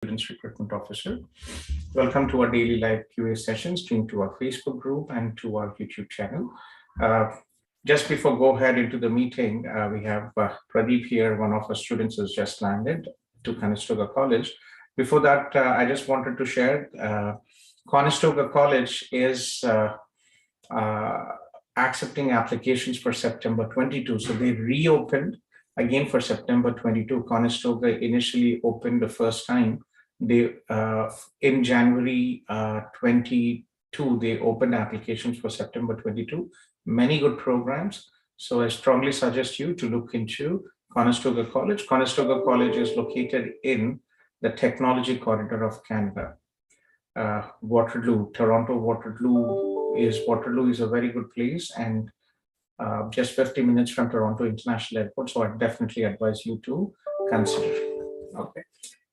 Students Recruitment Officer. Welcome to our daily live QA sessions, streamed to our Facebook group and to our YouTube channel. Just before go ahead into the meeting, we have Pradeep here. One of our students has just landed to Conestoga College. Before that, I just wanted to share Conestoga College is accepting applications for September 22. So they reopened again for September 22. Conestoga initially opened the first time. They in January 22, they opened applications for September 22. Many good programs. So I strongly suggest you to look into Conestoga College. Conestoga College is located in the technology corridor of Canada. Waterloo, Toronto Waterloo is a very good place, and just 50 minutes from Toronto International Airport. So I definitely advise you to consider. Okay.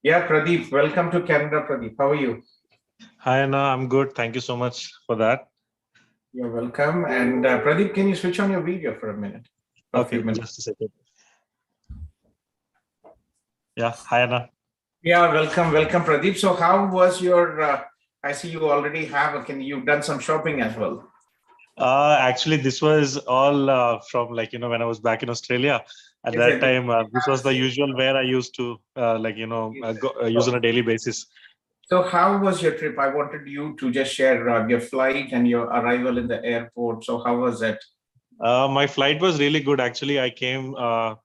Yeah, Pradeep, welcome to Canada, Pradeep. How are you? Hi, Anna. I'm good. Thank you so much for that. You're welcome. And Pradeep, can you switch on your video for a minute? Okay, just a second. Yeah, hi, Anna. Yeah, welcome, Pradeep. So how was your, I see you already have, you've done some shopping as well. Actually, this was all from when I was back in Australia. At that time, this was the usual where I used to use on a daily basis. So how was your trip? I wanted you to just share your flight and your arrival in the airport. So how was it? My flight was really good. Actually, I came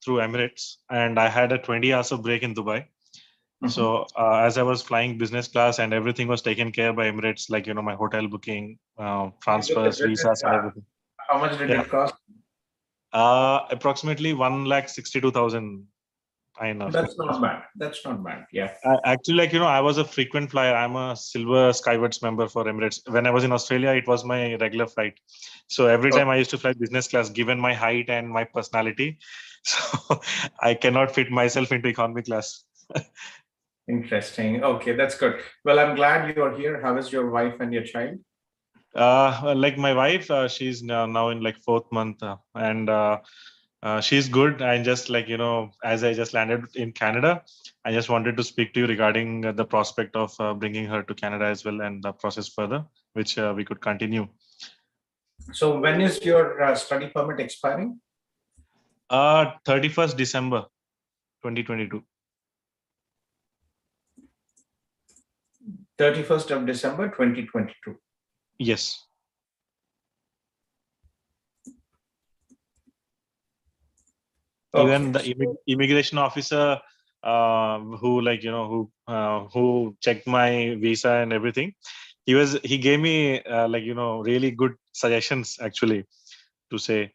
through Emirates and I had a 20 hours of break in Dubai. So as I was flying business class and everything was taken care by Emirates, my hotel booking, transfers, visas and everything. How much did it cost? Approximately 1,62,000. I know. That's not bad. That's not bad. Yeah. Actually, I was a frequent flyer. I'm a silver Skywards member for Emirates. When I was in Australia, it was my regular flight. So every time I used to fly business class, given my height and my personality, so I cannot fit myself into economy class. Interesting. Okay, that's good. Well, I'm glad you're here. How is your wife and your child? Like my wife, she's now in fourth month, and she's good. And just as I just landed in Canada, I just wanted to speak to you regarding the prospect of bringing her to Canada as well and the process further, which we could continue. So when is your study permit expiring? 31st December 2022. 31st of December 2022. Yes. Okay. Even the immigration officer who checked my visa and everything, he gave me really good suggestions actually. To say,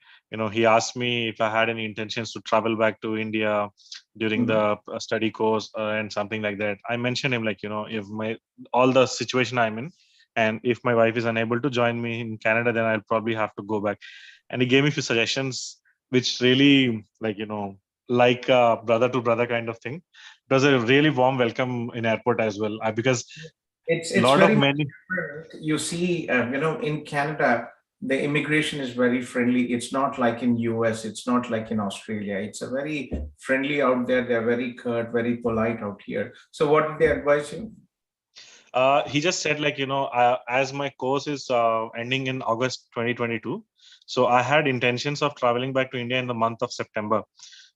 he asked me if I had any intentions to travel back to India during the study course and something like that. I mentioned him if all the situation I'm in, and if my wife is unable to join me in Canada, then I'll probably have to go back. And he gave me a few suggestions, which really like a brother to brother kind of thing. It was a really warm welcome in airport as well, because it's very many. You see, in Canada, the immigration is very friendly. It's not like in US. It's not like in Australia. It's a very friendly out there. They're very curt, very polite out here. So what did they advise you? He just said as my course is ending in August 2022, so I had intentions of traveling back to India in the month of September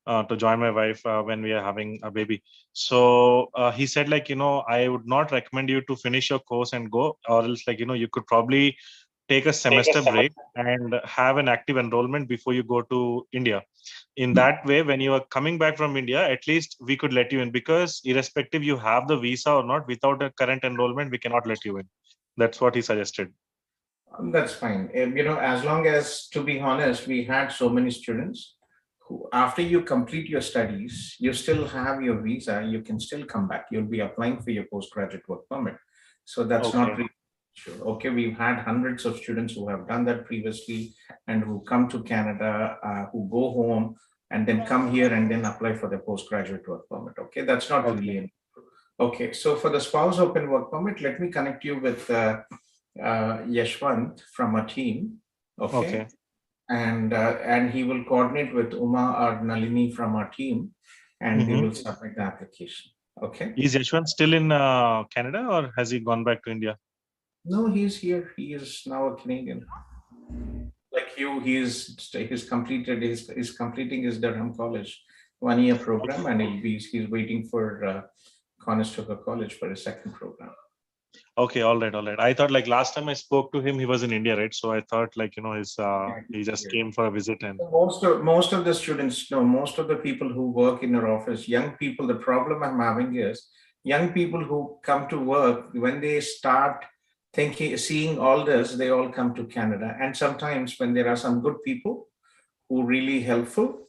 to join my wife when we are having a baby. So he said I would not recommend you to finish your course and go, or else you could probably take a semester break and have an active enrollment before you go to India. In that way, when you are coming back from India, at least we could let you in, because irrespective you have the visa or not, without a current enrollment, we cannot let you in. That's what he suggested. That's fine. As long as, to be honest, we had so many students who, after you complete your studies, you still have your visa, you can still come back. You'll be applying for your postgraduate work permit. So that's not really sure. Okay, we've had hundreds of students who have done that previously and who come to Canada, who go home and then come here and then apply for their postgraduate work permit. Okay, that's not really an issue. Okay, so for the spouse open work permit, let me connect you with Yashwant from our team. Okay. And he will coordinate with Uma or Nalini from our team, and they will submit the application. Okay. Is Yashwant still in Canada, or has he gone back to India? No, he's here. He is now a Canadian. Like you, he's completed he's completing his Durham College 1 year program, and he's waiting for Conestoga College for his second program. Okay, all right, all right. I thought like last time I spoke to him, he was in India, right? So I thought like his he just came for a visit and. Most of the students, no, most of the people who work in our office, young people, the problem I'm having is young people who come to work, when they start thinking, seeing all this, they all come to Canada. And sometimes when there are some good people who really helpful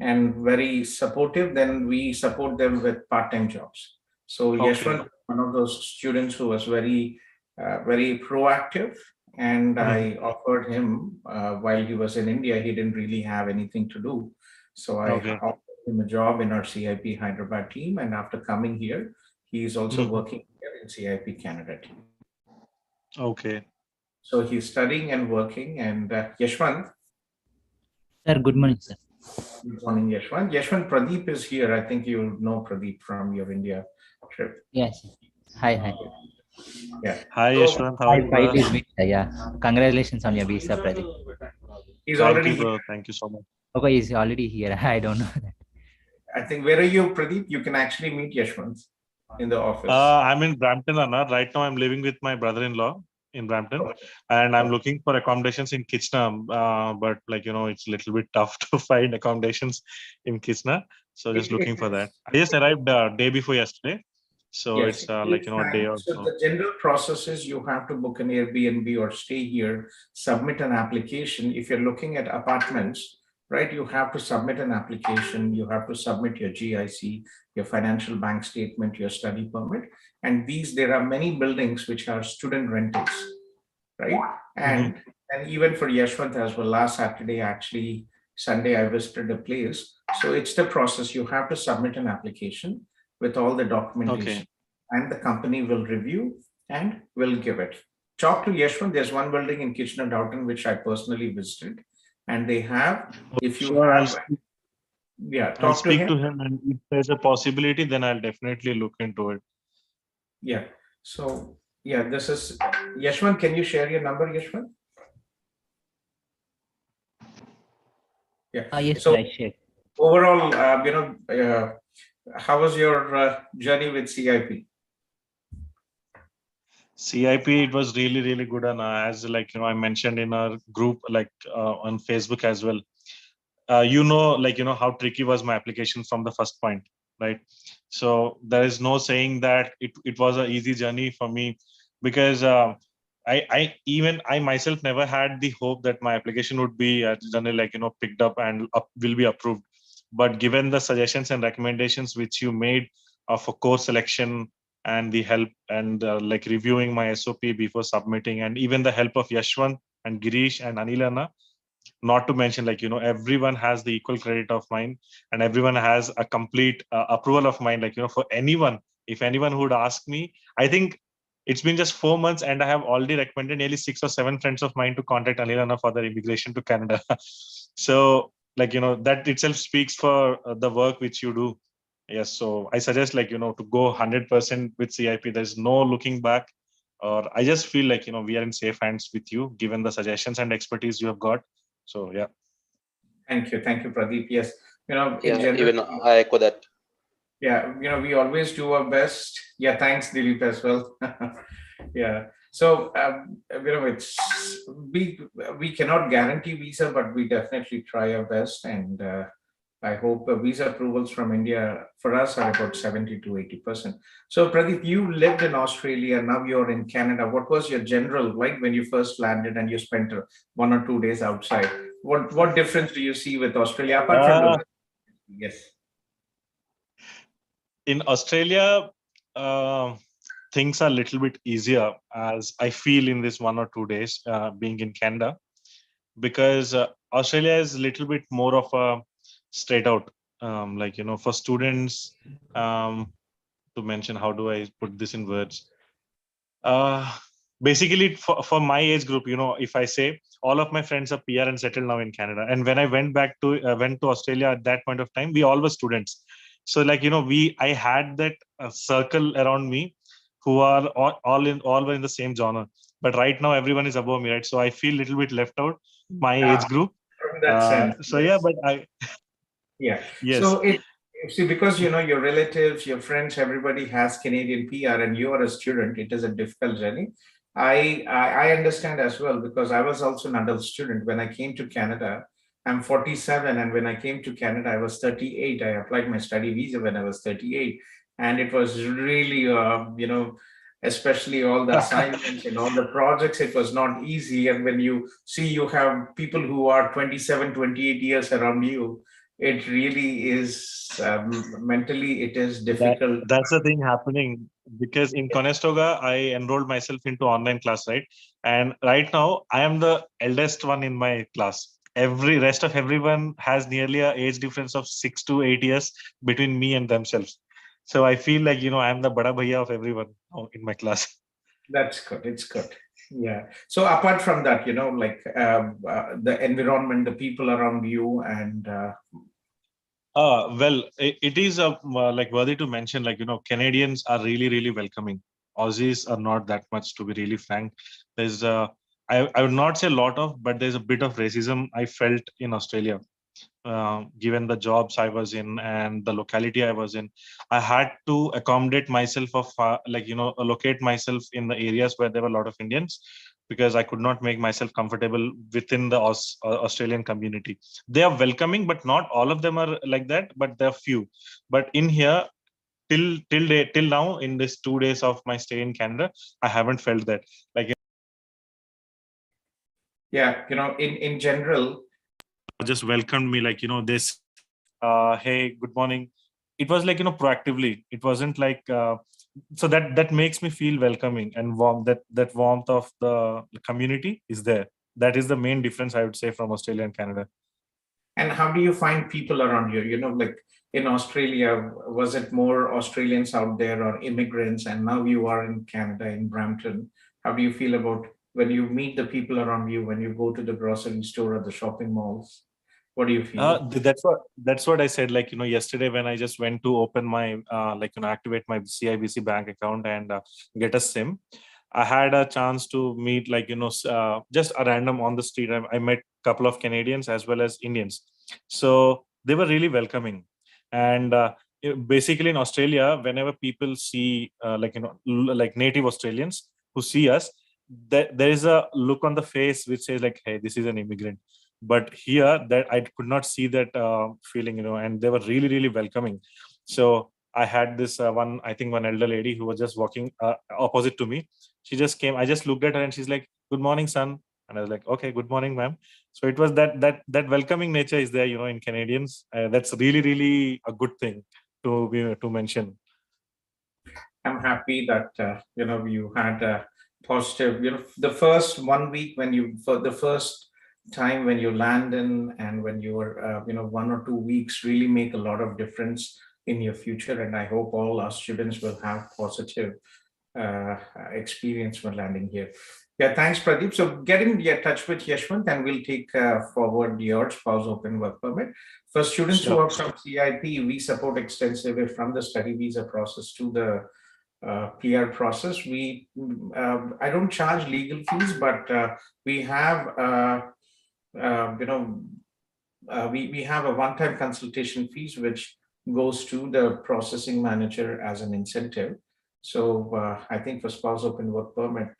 and very supportive, then we support them with part-time jobs. So Okay. Yashwant, one of those students who was very proactive, and Mhm. I offered him while he was in India, he didn't really have anything to do. So I Okay. offered him a job in our CIP Hyderabad team, and after coming here, he is also Mhm. working here in CIP Canada team. Okay. So he's studying and working. And Yashwant, Sir, good morning, sir. good morning, Yashwant. Yashwant, Pradeep is here. I think you know Pradeep from your India trip. Yes. Hi, hi. Yeah. Hi, So Yashwant. How are My you, file brother? is with, yeah. Congratulations on your visa, Pradeep. he's Thank you, already here. bro. Thank you so much. Okay, he's already here. I don't know that. I think, where are you, Pradeep? You can actually meet Yashwant in the office. I'm in Brampton, Anna. Right now, I'm living with my brother-in-law in Brampton, Okay. and I'm Okay. looking for accommodations in Kitchener. But like it's a little bit tough to find accommodations in Kitchener. So just looking for that. I just arrived day before yesterday, so Yes, it's it like takes a day time. or So so. the general process is you have to book an Airbnb or stay here, submit an application. If you're looking at apartments, right, you have to submit an application. You have to submit your GIC, your financial bank statement, your study permit. And there are many buildings which are student rentals, right? Mhm. And even for Yashwant as well, last Saturday, actually, Sunday, I visited a place. So it's the process. You have to submit an application with all the Okay. documentation, and the company will review and will give it. Talk to Yashwant. There's one building in Kitchener Downton which I personally visited, and they have, if you Sure, have, yeah, I'll talk to speak him. to him, and if there's a possibility, then I'll definitely look into it. Yeah. So yeah, this is Yashwant. Can you share your number, Yashwant? Yeah. Yes, So sir, I share. overall, how was your journey with CIP? CIP, it was really, really good. And as like, I mentioned in our group, like on Facebook as well, how tricky was my application from the first point, right? So there is no saying that it was an easy journey for me, because I myself never had the hope that my application would be generally picked up and will be approved. But given the suggestions and recommendations which you made for course selection, and the help and like reviewing my SOP before submitting, and even the help of Yashwant and Girish and Anilana, not to mention everyone has the equal credit of mine, and everyone has a complete approval of mine, for anyone, if anyone would ask me. I think it's been just 4 months, and I have already recommended nearly 6 or 7 friends of mine to contact Anilana for their immigration to Canada. So that itself speaks for the work which you do. Yes, so I suggest to go 100% with CIP. There's no looking back. Or I just feel like we are in safe hands with you, given the suggestions and expertise you have got. So yeah. Thank you, Pradeep. Yes, in Yeah, general, even I echo that. yeah, we always do our best. Yeah, thanks, Dilip, as well. Yeah. So, it's we cannot guarantee visa, but we definitely try our best, and I hope visa approvals from India for us are about 70 to 80%. So, Pradeep, you lived in Australia, now you're in Canada. What was your general like when you first landed and you spent 1 or 2 days outside? What difference do you see with Australia apart from the yes? In Australia, things are a little bit easier, as I feel in this 1 or 2 days being in Canada, because Australia is a little bit more of a straight out, for students. To mention, how do I put this in words? Basically, for my age group, if I say, all of my friends are PR and settled now in Canada, and when I went to Australia at that point of time, we all were students. So like, I had that circle around me who are all were in the same genre. But right now everyone is above me, right? So I feel a little bit left out, my age group. From that sense, So yeah, but yeah. yes. So see, because your relatives, your friends, everybody has Canadian PR, and you are a student, it is a difficult journey. I understand as well, because I was also an adult student when I came to Canada. I'm 47, and when I came to Canada, I was 38. I applied my study visa when I was 38, and it was really, especially all the assignments and all the projects, it was not easy. And when you see you have people who are 27, 28 years around you, it really is, mentally, it is difficult. That's the thing happening, because in Conestoga, I enrolled myself into online class, right? And right now, I am the eldest one in my class. Every rest of everyone has nearly a age difference of 6 to 8 years between me and themselves. So I feel like, I am the bada bhaiya of everyone in my class. That's good. It's good. Yeah. So apart from that, like, the environment, the people around you, and Well, it is like worthy to mention, like, Canadians are really, really welcoming. Aussies are not that much, to be really frank. There's I would not say a lot of, but there's a bit of racism I felt in Australia. Given the jobs I was in and the locality I was in, I had to accommodate myself of locate myself in the areas where there were a lot of Indians, because I could not make myself comfortable within the Australian community. They are welcoming, but not all of them are like that. But there are few. But in here, till now, in this 2 days of my stay in Canada, I haven't felt that. Like, yeah, in general, just welcomed me, like, this hey, good morning. It was like, proactively. It wasn't like so that makes me feel welcoming and warm. That warmth of the community is there. That is the main difference, I would say, from Australia and Canada. and how do you find people around you? Like in Australia, was it more Australians out there or immigrants? And now you are in Canada, in Brampton. How do you feel about when you meet the people around you, when you go to the grocery store or the shopping malls? What do you feel? That's what I said. Like, yesterday when I just went to open my activate my CIBC bank account and get a SIM, I had a chance to meet, like, just a random on the street. I met a couple of Canadians as well as Indians. So they were really welcoming. And basically in Australia, whenever people see like native Australians who see us, there is a look on the face which says like, hey, this is an immigrant. But here, that I could not see that feeling, and they were really, really welcoming. So I had this one elder lady who was just walking opposite to me. She just came. I just looked at her and she's like, "Good morning, son." And I was like, "Okay, good morning, ma'am." So it was that welcoming nature is there, in Canadians. That's really, really a good thing to mention. I'm happy that you had a positive. The first 1 week when you, for the first time when you land in, and when you were 1 or 2 weeks, really make a lot of difference in your future. And I hope all our students will have positive experience when landing here. Yeah, thanks, Pradeep. So get in touch with Yashwant, and we'll take forward your spouse open work permit. For students who Sure. are from CIP, we support extensively from the study visa process to the PR process. I don't charge legal fees, but we have we have a one-time consultation fees which goes to the processing manager as an incentive. So I think for spouse open work permit,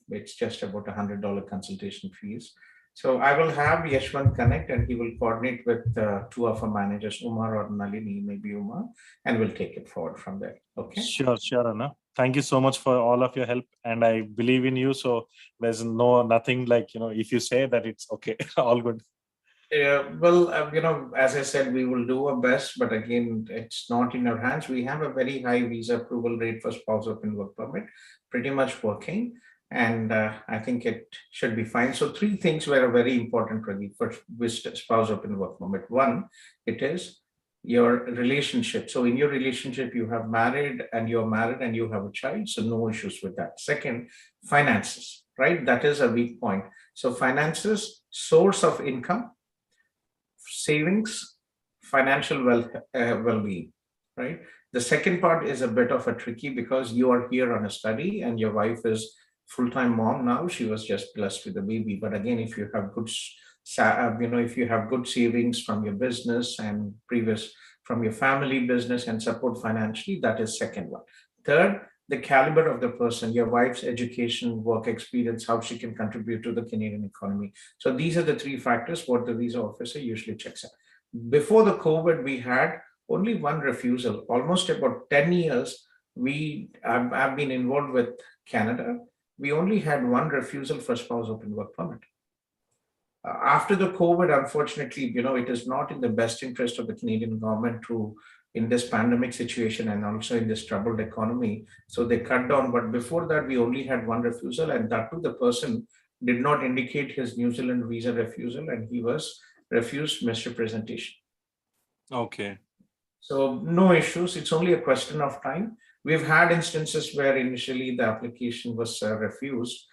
it's just about $100 consultation fees. So I will have Yashwant connect, and he will coordinate with two of our managers, Umar or Nalini, maybe Umar, and we'll take it forward from there. Okay. Sure, Anna. Thank you so much for all of your help, and I believe in you. So there's nothing like, if you say that, it's okay, all good. Well, as I said, we will do our best, but again, it's not in our hands. We have a very high visa approval rate for spouse open work permit, pretty much working, and I think it should be fine. So three things were very important, Pradeep, for with spouse open work permit. One, it is your relationship. So in your relationship, you have married and you're married and you have a child, so no issues with that. Second, finances, right? That is a weak point. So finances, source of income, savings, financial well-being. right? The second part is a bit of a tricky because you are here on a study and your wife is full-time mom now. She was just blessed with a baby. But again, if you have good, if you have good savings from your business and previous from your family business and support financially, that is second one. Third, the caliber of the person, your wife's education, work experience, how she can contribute to the Canadian economy. So these are the three factors what the visa officer usually checks out. Before the COVID, we had only one refusal. Almost about 10 years, I've been involved with Canada. We only had one refusal for spouse open work permit. After the COVID, unfortunately, it is not in the best interest of the Canadian government to, in this pandemic situation and also in this troubled economy. So they cut down. But before that, we only had one refusal, and that too, the person did not indicate his New Zealand visa refusal, and he was refused misrepresentation. Okay. So no issues. It's only a question of time. We've had instances where initially the application was refused.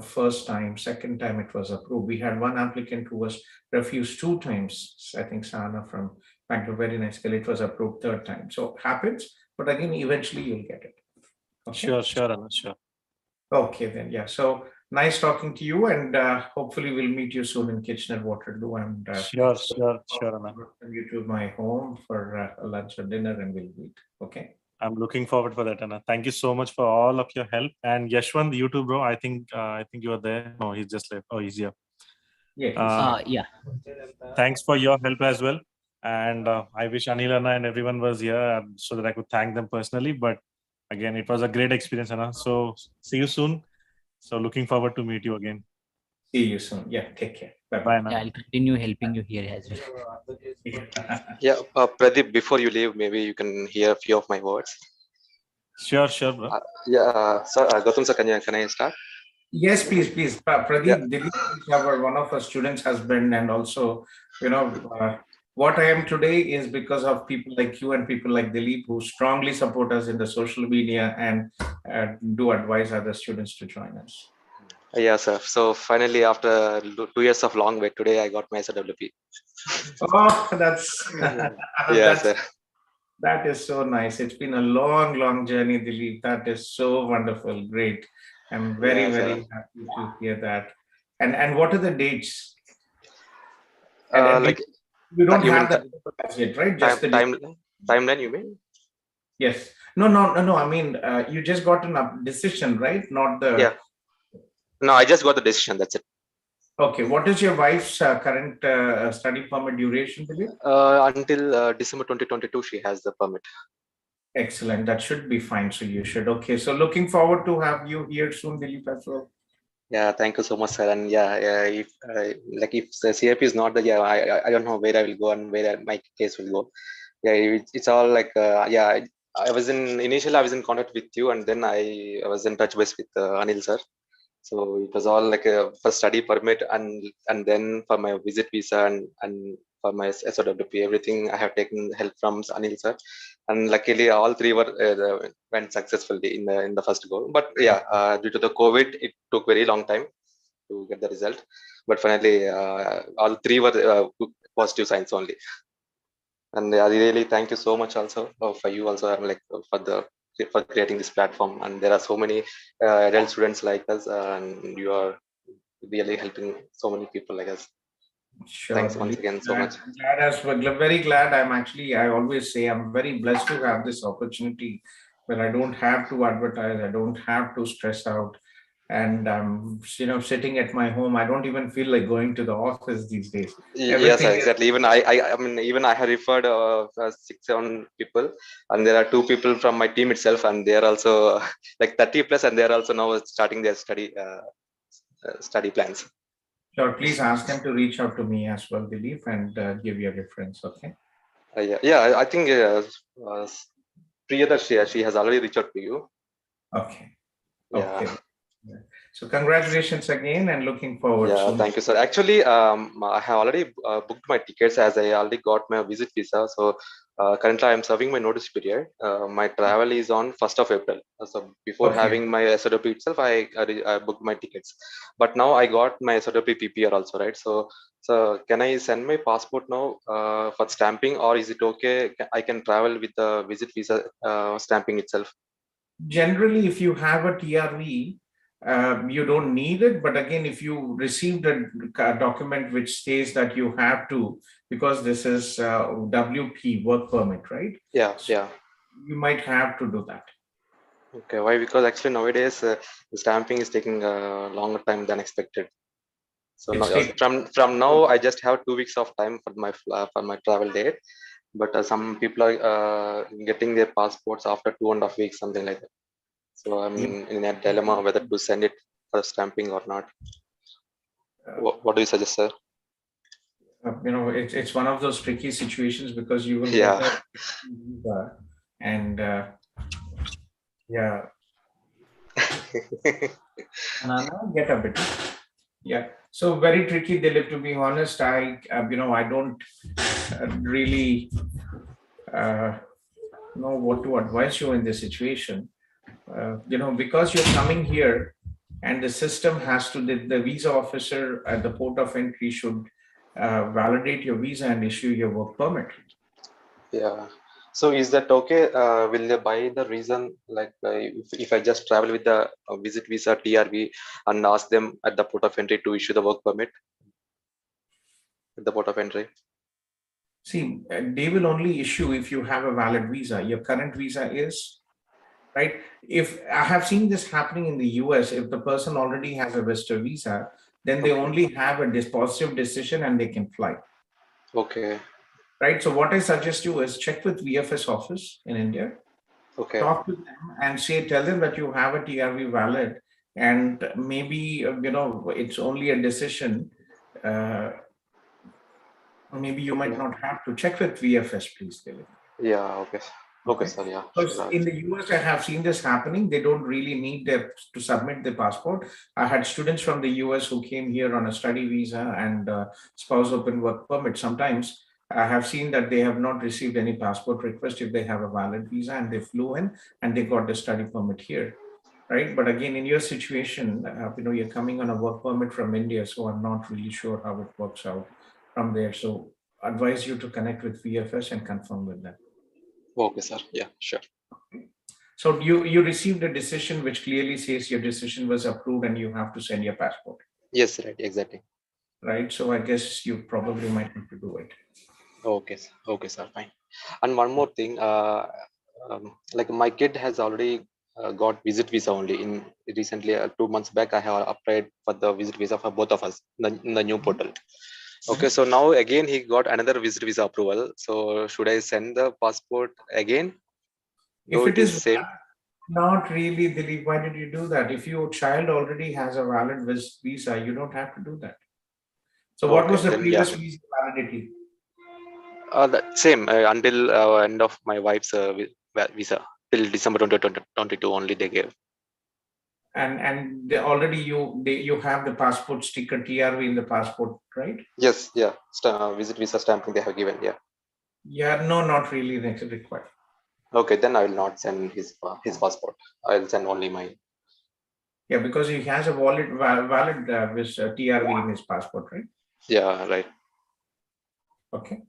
First time, second time it was approved. We had one applicant who was refused 2 times. I think Sana from Bangalore, very nice girl. It was approved third time. So it happens, but again, eventually you'll get it. Okay? Sure, Anna, sure. Okay, then, yeah. So nice talking to you, and hopefully we'll meet you soon in Kitchener, Waterloo. And Sure, Anna. welcome you to my home for lunch or dinner, and we'll meet. Okay. I'm looking forward for that, Anna. Thank you so much for all of your help. And Yashwant, you too, bro. I think you are there. No, he's just left. Oh, he's here. Yeah. Thanks for your help as well. And I wish Anil, Anna, and everyone was here so that I could thank them personally. But again, it was a great experience, Anna. So see you soon. So looking forward to meet you again. See you soon. Yeah, take care. Bye, Anna. Yeah, I'll continue helping you here as well. Yeah, Pradeep, before you leave, maybe you can hear a few of my words. Sure, bro. Sir, Gautam sir, can I start? Yes, please. Pradeep, Dilip is one of our students' husband, and also, what I am today is because of people like you and people like Dilip who strongly support us in the social media and do advise other students to join us. Yeah, sir. So finally, after 2 years of long wait, today I got my SWP. Oh, that's Yeah, sir. That is so nice. It's been a long journey, Dilip. That is so wonderful. Great. I'm very happy to hear that. And what are the dates? Like you don't have that as yet, right? Just the timeline, you mean? Yes. No. I mean, you just got a decision, right? Not the. Yeah. No, I just got the decision. That's it. Okay. What is your wife's current study permit duration, Dilip? Until December 2022, she has the permit. Excellent. That should be fine. So you should. Okay. So looking forward to have you here soon, Dilip, as well. Yeah, thank you so much, sir. And if the CIP is not there, I don't know where I will go and where my case will go. Yeah, it's all like I was in contact with you, and then I was in touch base with Anil sir. So it was all like for study permit and then for my visit visa and for my SOWP, everything I have taken help from Anil sir, and luckily all three went successfully in the first go. But yeah, due to the COVID, it took very long time to get the result. But finally, all three were positive signs only. And I really thank you so much also for you also for creating this platform. And there are so many adult students like us, and you are really helping so many people like us. Sure. Thanks once again so much. Very glad. I always say I'm very blessed to have this opportunity where I don't have to advertise, I don't have to stress out. And I'm, sitting at my home. I don't even feel like going to the office these days. Yes, exactly. Even I have referred 6-7 people, and there are 2 people from my team itself, and they are also like 30 plus, and they are also now starting their study plans. Sure, please ask them to reach out to me as well, Dilip, and give you a reference. Okay. I think Priya, she has already reached out to you. Okay. Yeah. Okay. So congratulations again and looking forward Yeah, soon. thank you, sir. Actually, I have already booked my tickets as I already got my visit visa. So currently, I am serving my notice period. My travel is on 1st of April. So before Okay. having my SOW itself, I booked my tickets. But now I got my SOW PPR also, right? So can I send my passport now for stamping, or is it okay? I can travel with the visit visa stamping itself? Generally, if you have a TRV, you don't need it. But again, if you received a document which says that you have to, because this is WP, work permit, right? Yeah, So yeah. you might have to do that. Okay, why? Because actually nowadays the stamping is taking a longer time than expected. So now, It's taken. from now, I just have 2 weeks of time for my travel date. But some people are getting their passports after 2.5 weeks, something like that. So I'm in a dilemma whether to send it for stamping or not. What do you suggest, sir? It's one of those tricky situations because you will get Yeah. a visa and yeah, and I get a bit. Yeah. So very tricky, Dilip, to be honest. I don't really know what to advise you in this situation. Because you're coming here and the system has to, the visa officer at the port of entry should validate your visa and issue your work permit. Yeah. So is that okay? Will they buy the reason, like if I just travel with the visit visa TRV and ask them at the port of entry to issue the work permit at the port of entry? See, they will only issue if you have a valid visa. Your current visa is, right? If I have seen this happening in the US, if the person already has a visitor visa, then they Okay. only have a positive decision and they can fly, Okay. right? So what I suggest you is check with VFS office in India, Okay. talk to them and tell them that you have a TRV valid and maybe, it's only a decision. Maybe you might Okay. not have to check with VFS, please, Dilip. Yeah. Okay. Okay, Okay. sir. Yeah. Because Sure. in the US, I have seen this happening. They don't really need to submit their passport. I had students from the US who came here on a study visa and spouse open work permit. Sometimes I have seen that they have not received any passport request if they have a valid visa and they flew in and they got the study permit here, right? But again, in your situation, you're coming on a work permit from India, so I'm not really sure how it works out from there. So advise you to connect with VFS and confirm with them. Okay, sir. Yeah, sure. So you received a decision which clearly says your decision was approved and you have to send your passport, Yes, right. Exactly. right? So I guess you probably might have to do it. Okay, sir. Okay, sir. Fine. And one more thing, like my kid has already got visit visa only. In recently, 2 months back, I have applied for the visit visa for both of us in the new portal. Okay, so now again he got another visit visa approval. So should I send the passport again? If Though it it is is same. not really, Dilip, why did you do that? If your child already has a valid visa, you don't have to do that. So what Okay, was the then yeah. previous visa validity? The same until end of my wife's visa till December 2022 only they gave. And already you have the passport sticker TRV in the passport, right? Yes, yeah. Visit visa stamping they have given. Yeah. Yeah, no, not really required. Okay, then I will not send his passport. I will send only my. Yeah, because he has a valid TRV in his passport, right? Yeah, right. Okay.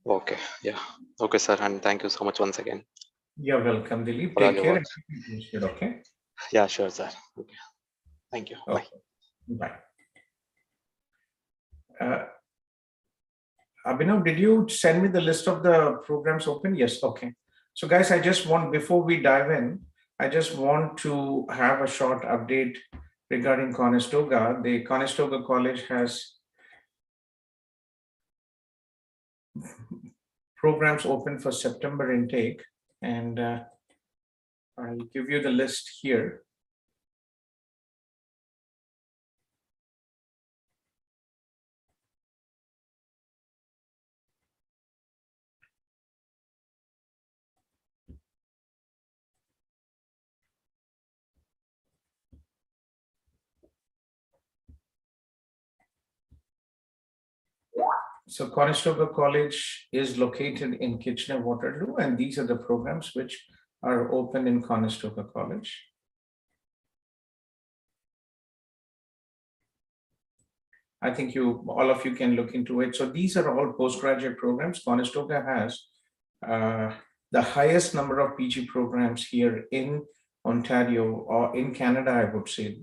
Okay, yeah. Okay, sir, and thank you so much once again You're welcome, Dilip. for all Take your care work. and keep me posted, okay? Yeah, sure, sir. Okay. Thank you. Bye. Okay. Bye. Abhinav, did you send me the list of the programs open? Yes. Okay. So guys, before we dive in, I just want to have a short update regarding Conestoga. The Conestoga College has programs open for September intake, and I'll give you the list here. So Conestoga College is located in Kitchener-Waterloo, and these are the programs which are open in Conestoga College. I think all of you can look into it. So these are all postgraduate programs. Conestoga has the highest number of PG programs here in Ontario, or in Canada, I would say.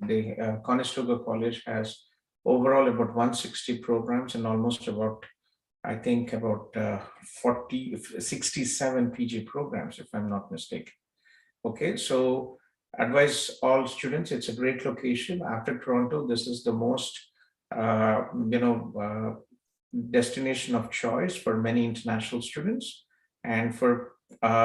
Conestoga College has overall about 160 programs and almost about, I think, about 67 PG programs, if I'm not mistaken. Okay, so advise all students, it's a great location. After Toronto, this is the most destination of choice for many international students, and for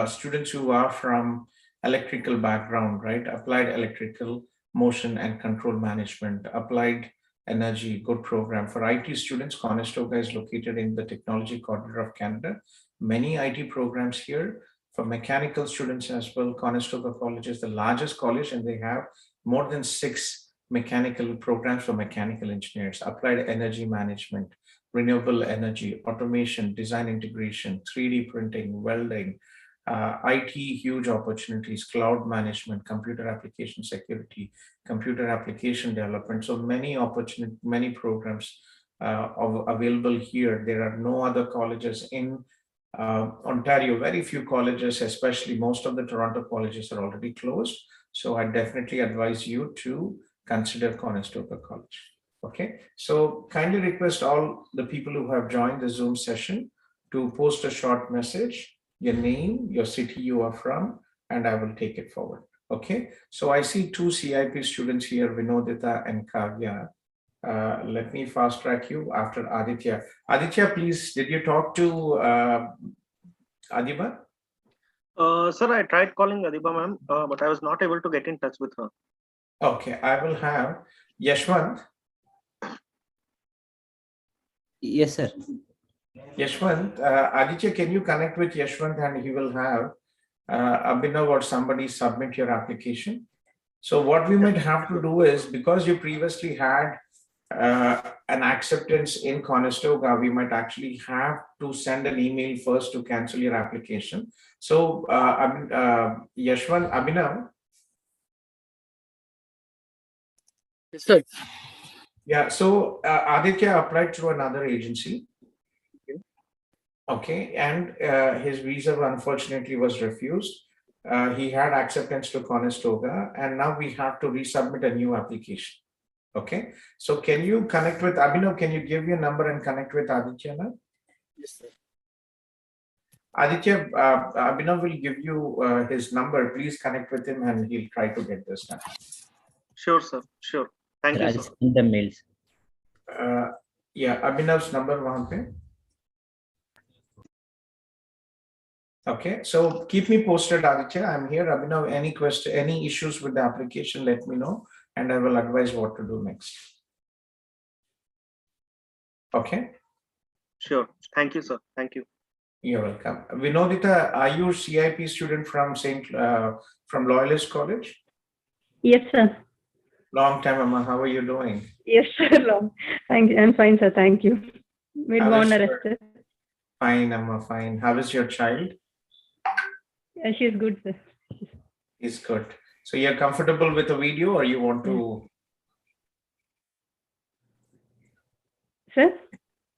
students who are from electrical background, right? Applied electrical, motion and control management, applied energy, good program. For IT students, Conestoga is located in the technology corridor of Canada. Many IT programs here. For mechanical students as well, Conestoga College is the largest college, and they have more than 6 mechanical programs for mechanical engineers, applied energy management, renewable energy, automation, design integration, 3D printing, welding, IT, huge opportunities, cloud management, computer application security, computer application development. So many opportunities, many programs available here. There are no other colleges in Ontario, very few colleges, especially most of the Toronto colleges are already closed. So I definitely advise you to consider Conestoga College. Okay, so kindly request all the people who have joined the Zoom session to post a short message, your name, your city you are from, and I will take it forward. Okay, so I see 2 CIP students here, Vinodita and Kavya. Let me fast track you after Aditya. Aditya, please, did you talk to Adiba? Sir, I tried calling Adiba ma'am, but I was not able to get in touch with her. Okay, I will have Yashwant. Yes, sir. Yashwant, Aditya, can you connect with Yashwant and he will have Abhinav or somebody submit your application? So what we might have to do is, because you previously had an acceptance in Conestoga, we might actually have to send an email first to cancel your application. So Yashwant, Abhinav. Yes, sir. Yeah, so Aditya applied through another agency. Okay, and his visa unfortunately was refused. He had acceptance to Conestoga, and now we have to resubmit a new application. Okay, so can you connect with Abhinav? Can you give your number and connect with Aditya now? Yes, sir. Aditya, Abhinav will give you his number. Please connect with him and he'll try to get this done. Sure, sir. Sure. Thank Sir, you, I'll sir. send the mails. Yeah, Abhinav's number wahan pe. Okay, so keep me posted, Aditya. I'm here. Abhinav, any question, any issues with the application, let me know, and I will advise what to do next. Okay. Sure. Thank you, sir. Thank you. You're welcome. Vinodita, are you a CIP student from from Loyalist College? Yes, sir. Long time, Amma. How are you doing? Yes, sir. Long. Thank you. I'm fine, sir. Thank you. Fine, Amma. Fine. How is your child? Yeah, she's good, sir. Is good. So you're comfortable with the video, or you want to? Sir?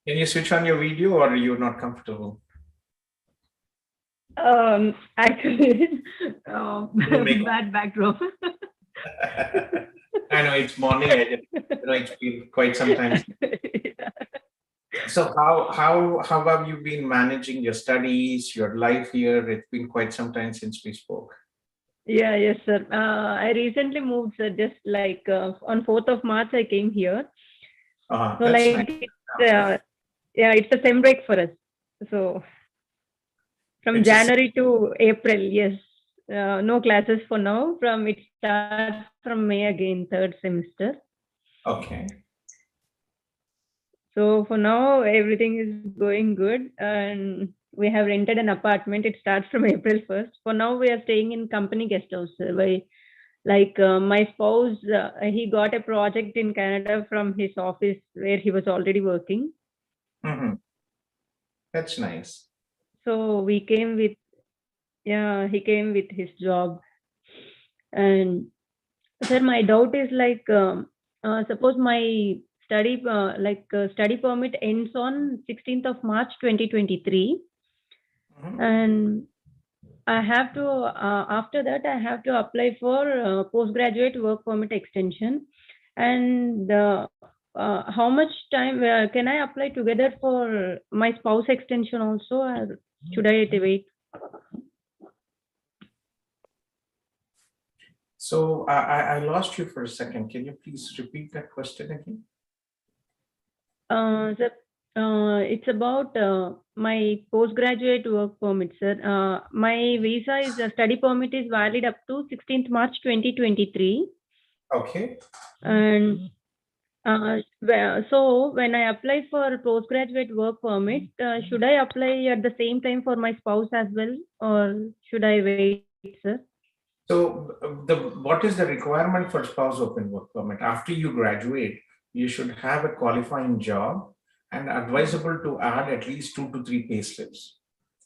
Can you switch on your video, or are you not comfortable? Actually, bad backdrop. I know it's morning. It's been quite some time. Yeah. So how have you been managing your studies, your life here? It's been quite some time since we spoke. Yeah, yes, sir. I recently moved, sir. Just like on 4th of March, I came here. So like, nice. It's a sem break for us. So from January to April, yes. No classes for now. It starts from May again, 3rd semester. Okay. So for now, everything is going good, and we have rented an apartment. It starts from April 1st. For now, we are staying in company guest house. My spouse, he got a project in Canada from his office where he was already working. Mm-hmm. That's nice. So we came with, yeah, he came with his job. And sir, my doubt is like, suppose my study study permit ends on 16th of March 2023, and I have to after that I have to apply for postgraduate work permit extension. And how much time can I apply together for my spouse extension also, or should I wait? So I lost you for a second. Can you please repeat that question again? Sir, it's about my postgraduate work permit, sir. My visa is study permit is valid up to 16th March 2023. Okay. And so when I apply for postgraduate work permit, should I apply at the same time for my spouse as well, or should I wait, sir? So what is the requirement for spouse open work permit? After you graduate, you should have a qualifying job and advisable to add at least 2 to 3 pay slips.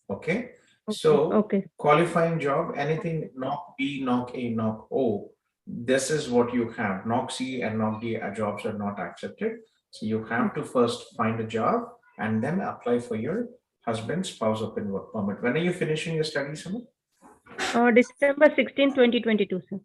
Okay. So Okay. qualifying job, anything knock B, knock A, knock O, this is what you have. Knock C and knock D jobs are not accepted. So you have to first find a job and then apply for your husband's spouse open work permit. When are you finishing your studies, Sumit? December 16, 2022, sir.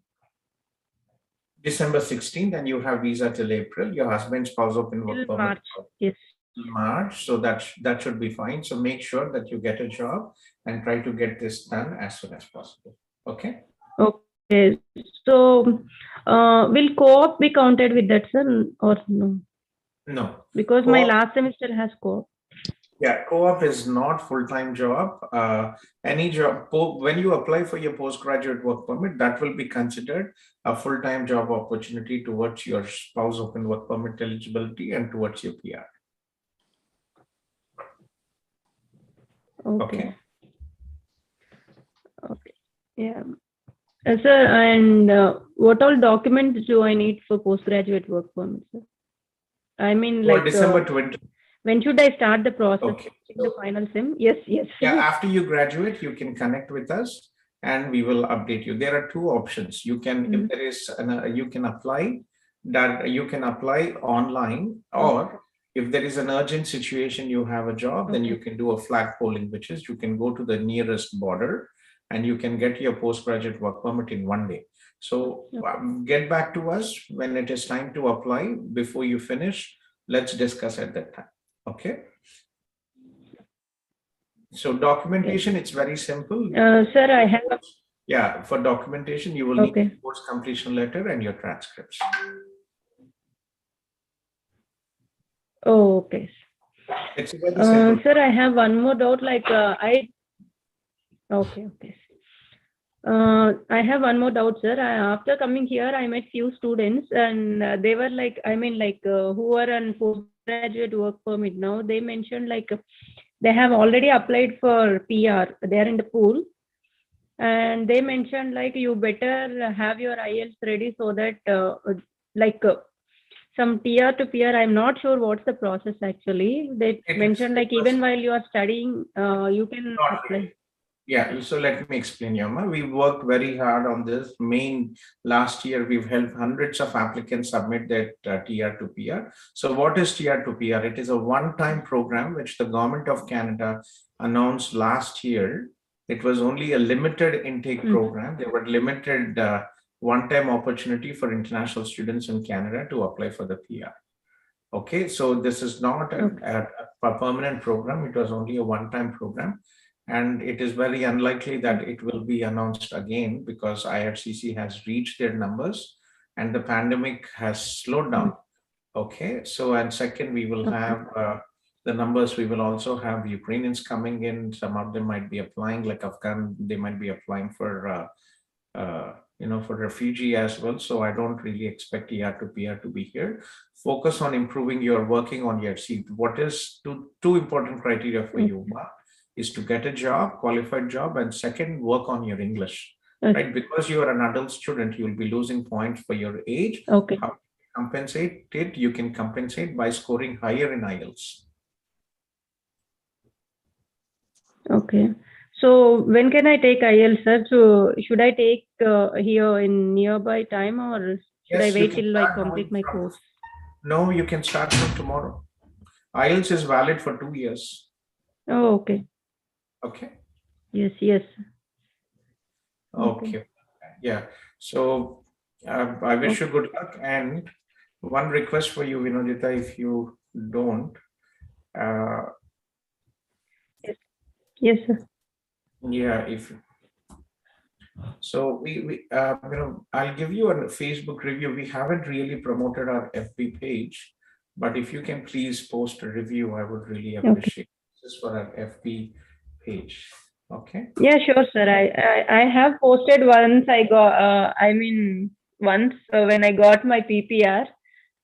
December 16th, and you have visa till April. Your husband's spouse open work Till permit March. Yes. March, so that should be fine. So make sure that you get a job and try to get this done as soon as possible. Okay. Okay. So will co-op be counted with that, sir, or no? No. Because my last semester has co-op. Yeah, co-op is not full-time job. Any job, when you apply for your postgraduate work permit, that will be considered a full-time job opportunity towards your spouse open work permit eligibility and towards your PR. Okay. Okay. Yeah. Sir, and what all documents do I need for postgraduate work permit, sir? I mean, For like December 20. When should I start the process? Okay. The final sim? Yes, yes. Yeah, after you graduate, you can connect with us and we will update you. There are two options. You can, if there is, you can apply that, you can apply online, or if there is an urgent situation, you have a job, then you can do a flag polling, which is you can go to the nearest border and you can get your postgraduate work permit in 1 day. So get back to us when it is time to apply. Before you finish, let's discuss at that time. Okay. So documentation, it's very simple. Sir, I have. Yeah, for documentation, you will need a course completion letter and your transcripts. Oh, okay. It's very simple. Sir, I have one more doubt. Like okay. I have one more doubt, sir. After coming here, I met few students, and they were like, who are on postgraduate work permit now. They mentioned like they have already applied for PR. They are in the pool, and they mentioned like you better have your IELTS ready so that some tier to peer. I'm not sure what's the process actually. They mentioned like even while you are studying, you can apply. Yeah, so let me explain, Yama. We worked very hard on this. Last year, we've helped hundreds of applicants submit their TR to PR. So what is TR to PR? It is a one-time program which the government of Canada announced last year. It was only a limited intake program. There were limited one-time opportunity for international students in Canada to apply for the PR. Okay, so this is not a permanent program. It was only a one-time program. And it is very unlikely that it will be announced again because IRCC has reached their numbers and the pandemic has slowed down. Okay, so and second, we will have the numbers. We will also have Ukrainians coming in. Some of them might be applying, like Afghan, they might be applying for, for refugee as well. So I don't really expect ER to PR to be here. Focus on improving your working on your seat. What is two important criteria for you, Mark? Is to get a job, qualified job, and second, work on your English, right? Because you are an adult student, you will be losing points for your age. Okay. How to compensate it? You can compensate by scoring higher in IELTS. Okay. So when can I take IELTS, sir? So should I take here in nearby time, or should I Yes, you wait can till I start complete knowing my from. course? No, you can start from tomorrow. IELTS is valid for 2 years. Oh, okay. Okay. Yes, yes. Okay. Yeah. So I wish you good luck. And one request for you, Vinodita, if you don't, Yes, sir. yeah, if so, I'll give you a Facebook review. We haven't really promoted our FB page, but if you can please post a review, I would really appreciate. This is for our FB page. Okay. Yeah, sure, sir. I have posted once. I got. Once when I got my PPR.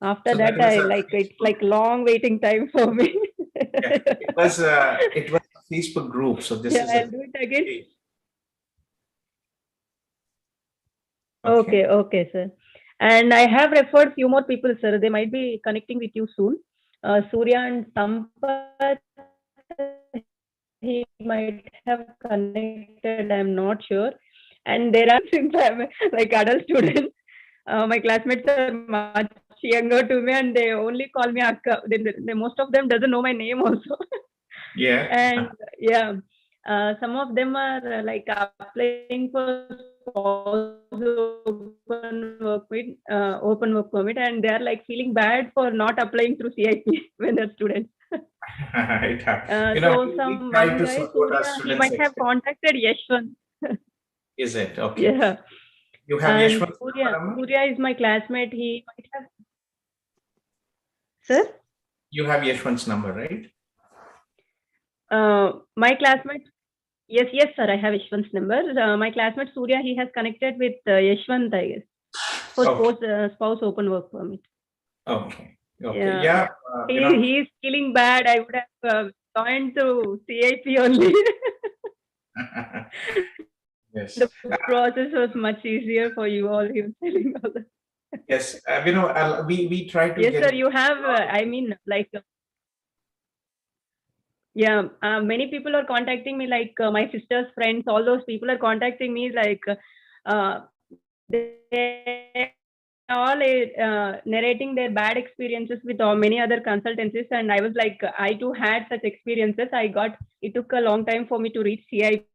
After So that, was I a like it's Facebook- like long waiting time for me. yeah, it was a Facebook group. So this Yeah, is I'll a do it again. page. Okay, okay, sir. And I have referred few more people, sir. They might be connecting with you soon. Surya and Sampath, he might have connected. I'm not sure. And there are since I'm like adult student, my classmates are much younger to me, and they only call me Akka. Most of them doesn't know my name also. Yeah. And yeah, some of them are like applying for open work permit, and they are like feeling bad for not applying through CIP when they're students. It happens. So We some try one to guy, support our Surya, he students. might have contacted Yashwant. Is it okay? Yeah, You have and Yashwant's number, Amma? Surya is my classmate. He might have. Sir, You have Yashwant's number, right? my classmate. Yes, yes, sir. I have Yashwant's number. My classmate Surya, he has connected with Yashwant, I guess, for spouse open work permit. Okay. Okay. Yeah, Yeah. he is feeling bad. I would have joined to CIP only. Yes. The process was much easier for you all. He was telling all that. Yes. We try to Yes, get. sir. You have. Yeah, many people are contacting me, like my sister's friends. All those people are contacting me, like they all narrating their bad experiences with many other consultancies, and I was like, I too had such experiences. It took a long time for me to reach CIP.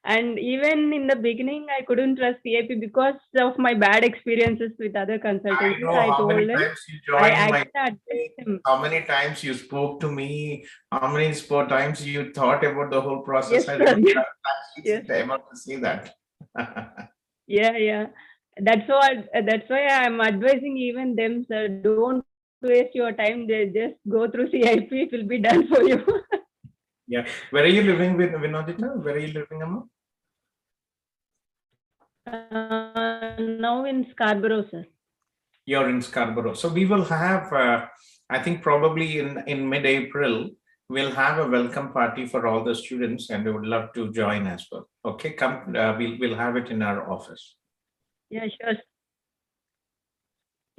And even in the beginning, I couldn't trust CIP because of my bad experiences with other consultancies. I know I how many told them. times you I joined my. actually advised them. How many times you spoke to me? How many times you thought about the whole process? Yes, I sir. remember Yes. actually time out to say that. Yeah. That's why I'm advising even them, sir. Don't waste your time. They just go through CIP. It will be done for you. Yeah. Where are you living with Vinodita? Where are you living, Amma? Now in Scarborough, sir. You're in Scarborough. So we will have, I think probably in mid-April, we'll have a welcome party for all the students, and we would love to join as well. Okay, come, we'll have it in our office. Yeah, sure.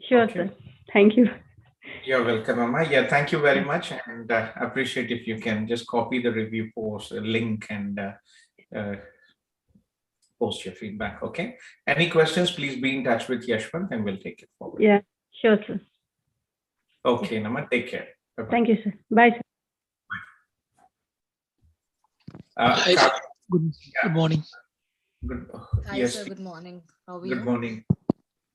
Sure, Okay. sir. Thank you. You're welcome, Amma. Yeah, thank you very much, and appreciate if you can just copy the review post link and post your feedback. Okay. Any questions? Please be in touch with Yashwant, and we'll take it forward. Yeah, sure, sir. Okay, Nama. Take care. Bye-bye. Thank you, sir. Bye, sir. Hi, Ka- good morning. Good. Hi, Yes. sir. Good morning. How are Good you? morning.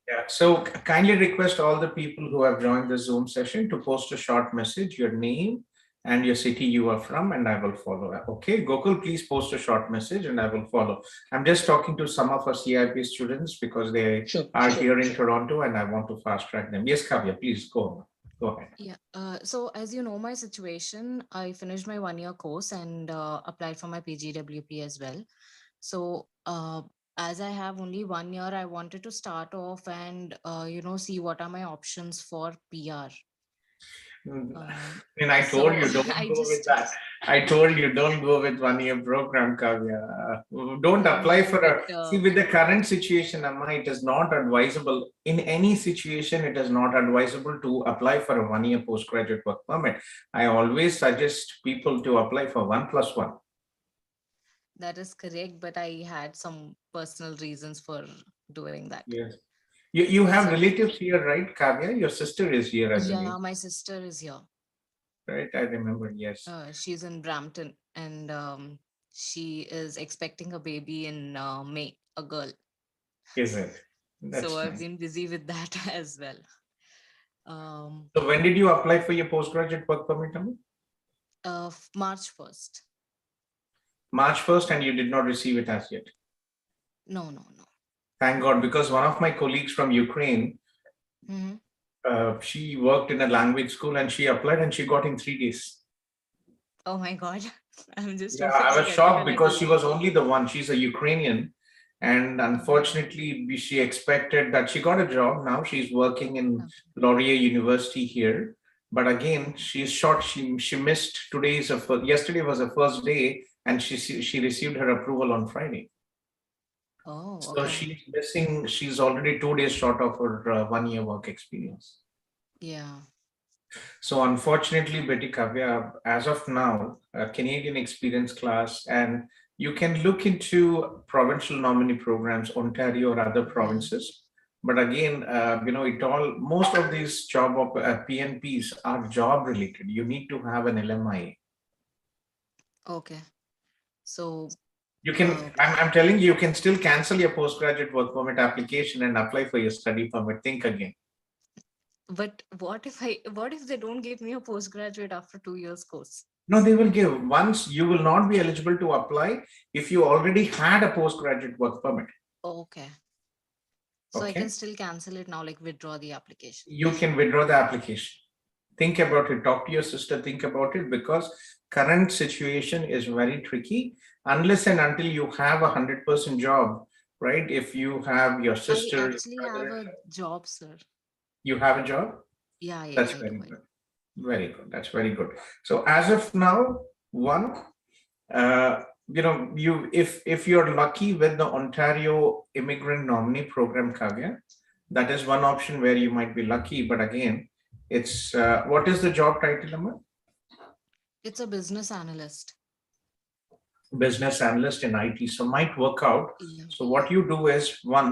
Yeah. So kindly request all the people who have joined the Zoom session to post a short message, your name and your city you are from, and I will follow up. Okay, Gokul, please post a short message and I will follow. I'm just talking to some of our CIP students because they are here in Toronto and I want to fast track them. Yes, Kavya, please go on. Go ahead. Yeah. So as you know my situation, I finished my 1-year course and applied for my PGWP as well. So as I have only 1 year, I wanted to start off and see what are my options for PR. And I told you don't I go with just that. I told you don't go with 1-year program, Kavya. Don't apply no, for but see, with the current situation, Amma, it is not advisable. In any situation, it is not advisable to apply for a 1-year postgraduate work permit. I always suggest people to apply for 1+1. that is correct, but I had some personal reasons for doing that. Yes. You have So relatives here, right, Kavya? Your sister is here, I believe. yeah, my sister is here. Right, I remember, yes. She's in Brampton, and she is expecting a baby in May, a girl. Is it? So That's I've nice. been busy with that as well. Um, So when did you apply for your postgraduate work permit, Amma? March 1st. March 1st, and you did not receive it as yet. No, no, no. Thank God, because one of my colleagues from Ukraine, Mhm. she worked in a language school and she applied and she got in 3 days. Oh my God. I'm just Yeah, hoping I to was get it shocked in a because she day. was only the one. She's a Ukrainian. And unfortunately, she expected that she got a job. Now she's working in Okay. Laurier University here. But again, she's shocked. She missed yesterday was her first day, and she received her approval on Friday. Oh, So okay. she's missing. She's already 2 days short of her 1-year work experience. Yeah. So unfortunately, Betty Kavya, as of now, a Canadian experience class, and you can look into provincial nominee programs, Ontario or other provinces. But again, most of these PNPs are job related. You need to have an LMI. Okay. So You can, I'm telling you, you can still cancel your postgraduate work permit application and apply for your study permit. Think again. but what if they don't give me a postgraduate after 2 years course? No, they will give. Once you will not be eligible to apply if you already had a postgraduate work permit. Okay. So I Okay. can still cancel it now, like withdraw the application. You can withdraw the application. Think about it. Talk to your sister. Think about it, because current situation is very tricky. Unless and until you have 100% job, right? If you have your I sister, actually have a job, sir. you have a job. Yeah, That's I very do. good. Very good. That's very good. So as of now, if you're lucky with the Ontario Immigrant Nominee Program, Kavya, that is one option where you might be lucky. But again, it's what is the job title, number? It's a business analyst. Business analyst in IT. So might work out. Yeah. So what you do is, one,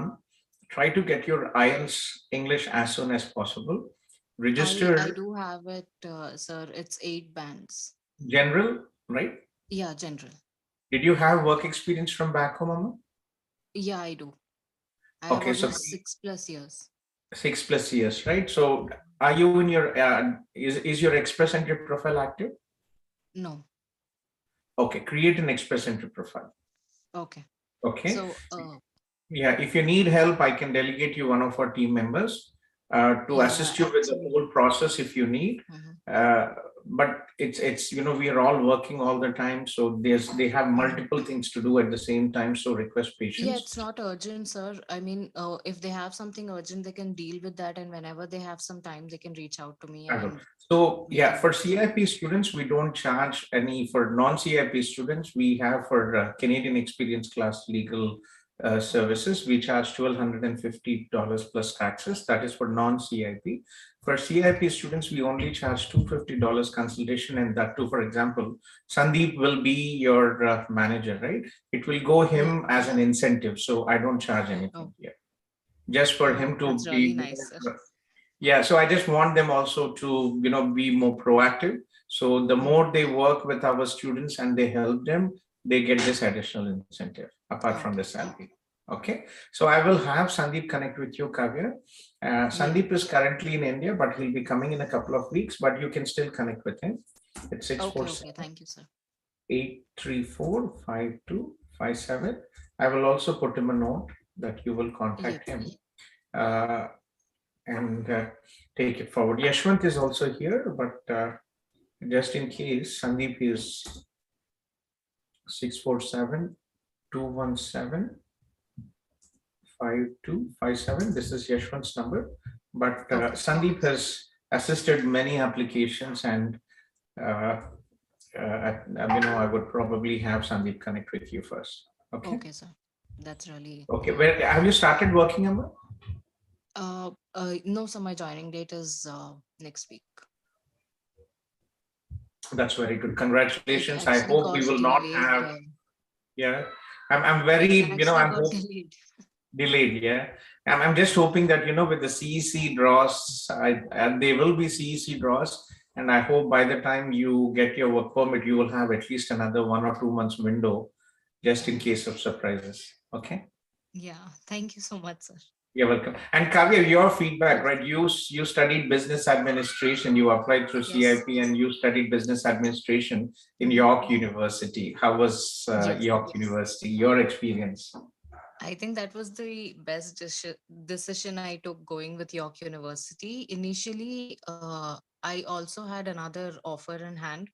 try to get your IELTS English as soon as possible. Register. I do have it, sir. It's 8 bands. General, right? Yeah, general. Did you have work experience from back home, Amma? Yeah, I do. I Okay, have so almost 6+ years. 6+ years, right? So are you in your, is your Express Entry profile active? No. Okay, create an Express Entry profile. Okay. Okay. So, yeah, if you need help, I can delegate you one of our team members to assist you with the whole process if you need. But it's we are all working all the time, so they have multiple things to do at the same time, so request patience. yeah, it's not urgent, sir. I mean, if they have something urgent, they can deal with that, and whenever they have some time, they can reach out to me. So yeah, for CIP students, we don't charge any. For non-CIP students, we have for Canadian Experience Class Legal services, we charge $1,250 plus taxes. That is for non-CIP. For CIP students, we only charge $250 consultation, and that too, for example, Sandeep will be your manager, right? It will go him as an incentive, so I don't charge anything here. Just for him to that's be really nice, sir. Yeah, so I just want them also to be more proactive. So the more they work with our students and they help them, they get this additional incentive apart from the salary. Okay, so I will have Sandeep connect with you, Kavya. Sandeep is currently in India, but he'll be coming in a couple of weeks, but you can still connect with him. It's 647. Okay, thank you, sir. 834-5257. I will also put him a note that you will contact him and take it forward. Yashwant is also here, but just in case, Sandeep is 647-217-5257. This is Yashwant's number, but Sandeep has assisted many applications, and I would probably have Sandeep connect with you first. Okay. Okay, sir. That's really Okay. Where have you started working, Amma? no, so my joining date is next week. That's very good. It Congratulations. I actually hope we got will not delayed. have. Yeah. I'm very, It actually I'm got delayed. delayed. Yeah. I'm just hoping that, with the CEC draws, and there will be CEC draws. And I hope by the time you get your work permit, you will have at least another 1 or 2 months window, just in case of surprises. Okay. Yeah, thank you so much, sir. You're welcome. And Kavya, your feedback, right? You studied business administration. You applied through Yes. CIP, and you studied business administration in York University. How was Yes. York University? Your experience? I think that was the best decision I took going with York University. Initially, I also had another offer in hand,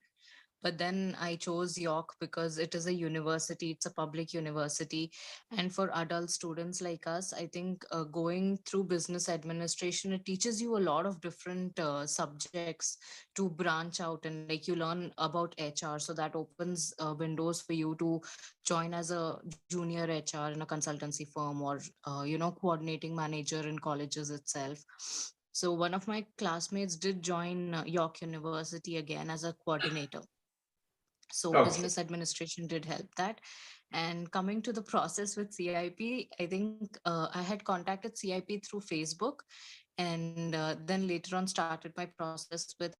but then I chose York because it is a university, it's a public university. And for adult students like us, I think going through business administration, it teaches you a lot of different subjects to branch out, and like you learn about HR. So that opens windows for you to join as a junior HR in a consultancy firm, or, coordinating manager in colleges itself. So one of my classmates did join York University again as a coordinator. So Okay. business administration did help that. And coming to the process with CIP, I think I had contacted CIP through Facebook, and then later on started my process with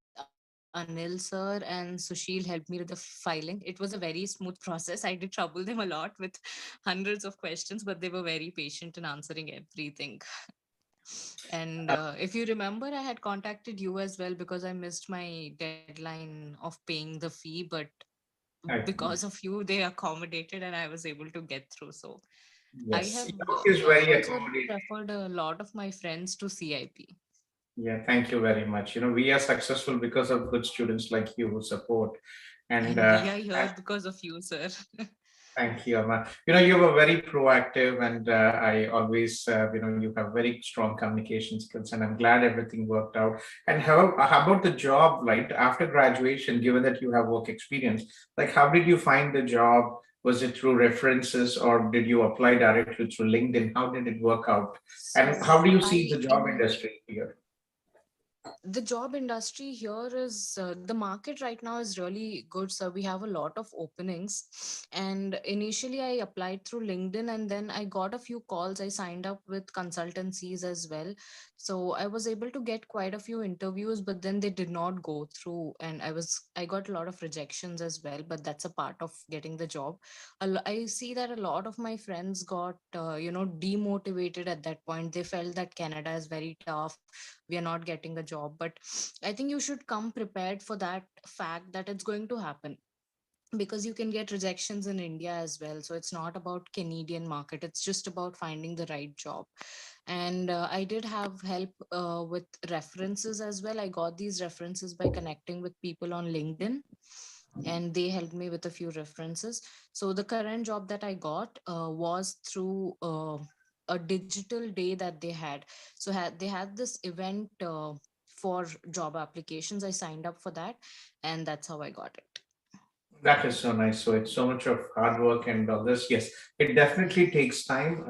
Anil sir, and Sushil helped me with the filing. It was a very smooth process. I did trouble them a lot with hundreds of questions, but they were very patient in answering everything. And if you remember, I had contacted you as well because I missed my deadline of paying the fee, but because of you, they accommodated and I was able to get through. So I Yes, have York is very also accommodating. referred a lot of my friends to CIP. Yeah, thank you very much. We are successful because of good students like you who support. And And we are here because of you, sir. thank you, Amma. You were very proactive, and I always, you have very strong communication skills, and I'm glad everything worked out. And how about the job, right? After graduation, given that you have work experience, like how did you find the job? Was it through references, or did you apply directly through LinkedIn? How did it work out? And So how do you see I the job industry here? the job industry here is the market right now is really good, so we have a lot of openings. And initially I applied through LinkedIn, and then I got a few calls. I signed up with consultancies as well, so I was able to get quite a few interviews, but then they did not go through, and I got a lot of rejections as well. But that's a part of getting the job. I see that a lot of my friends got demotivated at that point. They felt that Canada is very tough, we are not getting a job. But I think you should come prepared for that fact that it's going to happen, because you can get rejections in India as well. So it's not about Canadian market, it's just about finding the right job. And I did have help with references as well. I got these references by connecting with people on LinkedIn, and they helped me with a few references. So the current job that I got was through a digital day that they had. So they had this event for job applications. I signed up for that, and that's how I got it. That is so nice. So it's so much of hard work and all this. Yes, it definitely takes time.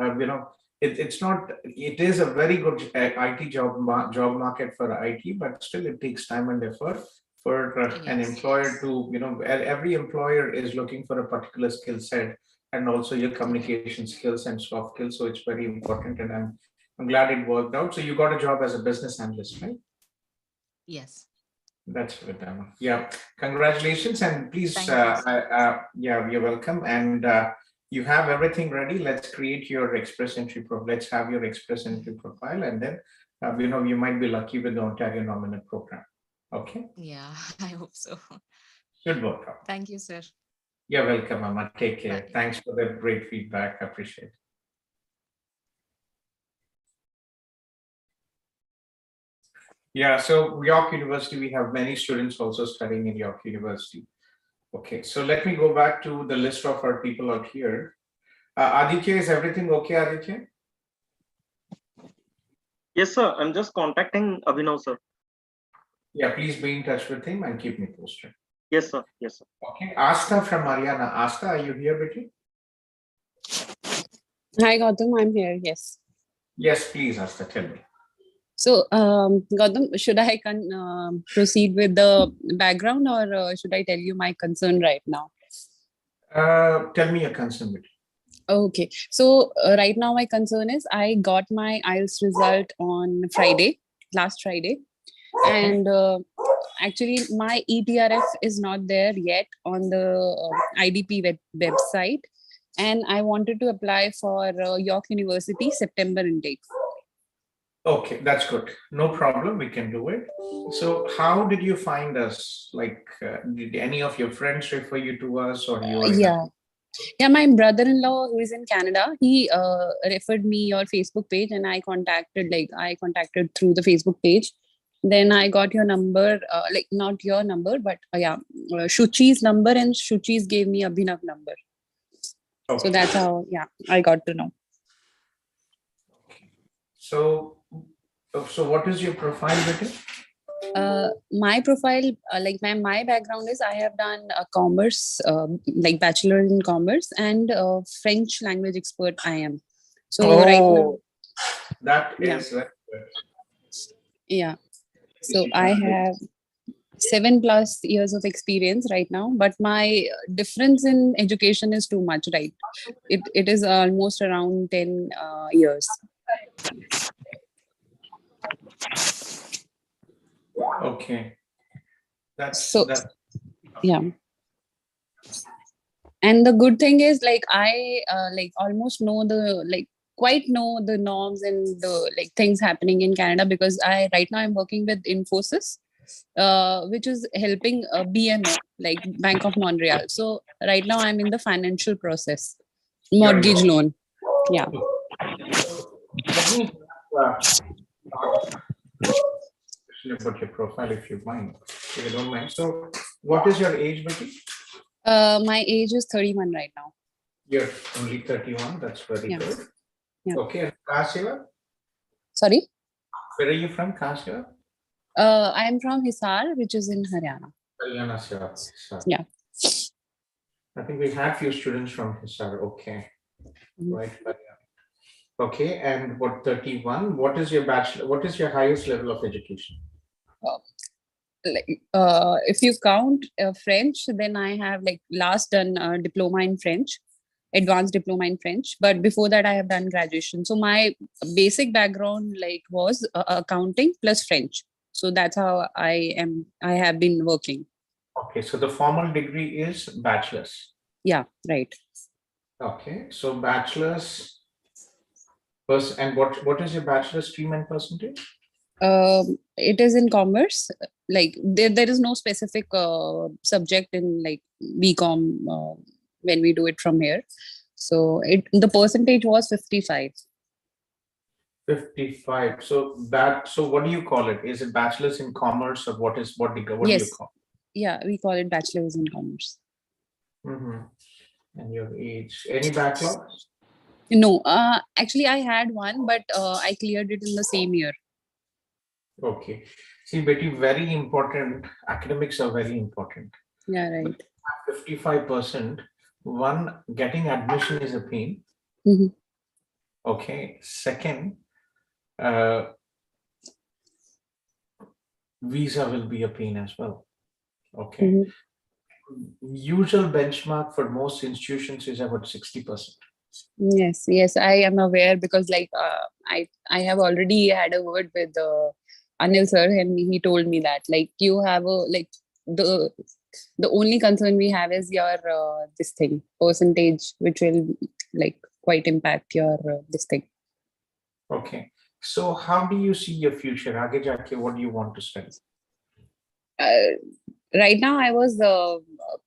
It's not. It is a very good IT job market for IT, but still it takes time and effort for an Yes. employer to. Every employer is looking for a particular skill set, and also your communication skills and soft skills. So it's very important, and I'm glad it worked out. So you got a job as a business analyst, right? Yes. That's good, Emma. Yeah, congratulations, and please, Thank you. yeah, you're welcome. And you have everything ready. Let's create your Express Entry Let's have your Express Entry profile, and then you might be lucky with the Ontario Nominate Program. Okay. Yeah, I hope so. Should work out. Thank you, sir. You're welcome, Emma. Take care. Bye. Thanks for the great feedback. I appreciate it. Yeah, so York University, we have many students also studying in York University. Okay, so let me go back to the list of our people out here. Aditya, is everything okay, Aditya? Yes, sir. I'm just contacting Abhinav, sir. Yeah, please be in touch with him and keep me posted. Yes, sir. Yes, sir. Okay. Asta from Mariana. Asta, are you here, Betty? Hi, Gautam. I'm here. Yes. Yes, please, Asta, tell me. So, Gautam, should I proceed with the background, or should I tell you my concern right now? Tell me your concern, Betty. Okay. So, right now my concern is I got my IELTS result on Friday, last Friday. And actually, my ETRF is not there yet on the IDP website. And I wanted to apply for York University September intake. Okay, that's good. No problem. We can do it. So how did you find us? Like, did any of your friends refer you to us, or you are? Yeah, my brother-in-law who is in Canada, he referred me your Facebook page, and I contacted through the Facebook page. Then I got your number, like not your number, but Shuchi's number, and Shuchi's gave me Abhinav number. Okay. So that's how, I got to know. Okay. So what is your profile, Betty? My profile, my background is I have done commerce, like bachelor in commerce, and French language expert I am. So right now, that is very good. Yeah. So I have 7+ years of experience right now, but my difference in education is too much, right? It is almost around 10 years. Okay. Yeah. And the good thing is, like, I almost know quite know the norms and the things happening in Canada, because right now I'm working with Infosys, which is helping BMO, like Bank of Montreal. So right now I'm in the financial process, mortgage loan. Yeah. About your profile, if you don't mind. So what is your age, Betty? My age is 31 right now. You're only 31. That's very good. Yeah. Okay. Kashiva? Sorry? Where are you from, Kashiva? I am from Hisar, which is in Haryana. Haryana. Yeah. I think we had few students from Hisar. Okay. Right. Okay. And what, 31? What is your bachelor? What is your highest level of education? If you count French, then I have last done diploma in French, advanced diploma in French. But before that, I have done graduation. So my basic background was accounting plus French. So that's how I have been working. Okay, so the formal degree is bachelor's. Yeah, right. Okay, so bachelor's. And what is your bachelor's stream and percentage? It is in commerce. Like there is no specific subject in BCom when we do it from here. So the percentage was 55. 55. So what do you call it? Is it bachelor's in commerce, or what do you call it? Yeah, we call it bachelor's in commerce. And your age? Any backlogs? No, actually I had one, but I cleared it in the same year. Okay. See, Betty, very important. Academics are very important. Yeah, right. 55%. One, getting admission is a pain. Okay. Second, visa will be a pain as well. Okay. Usual benchmark for most institutions is about 60%. Yes, I am aware, because I have already had a word with Anil sir, and he told me that you have the only concern we have is your this thing percentage, which will quite impact your this thing. Okay, so how do you see your future? Aage jaake, what do you want to study? Right now, I was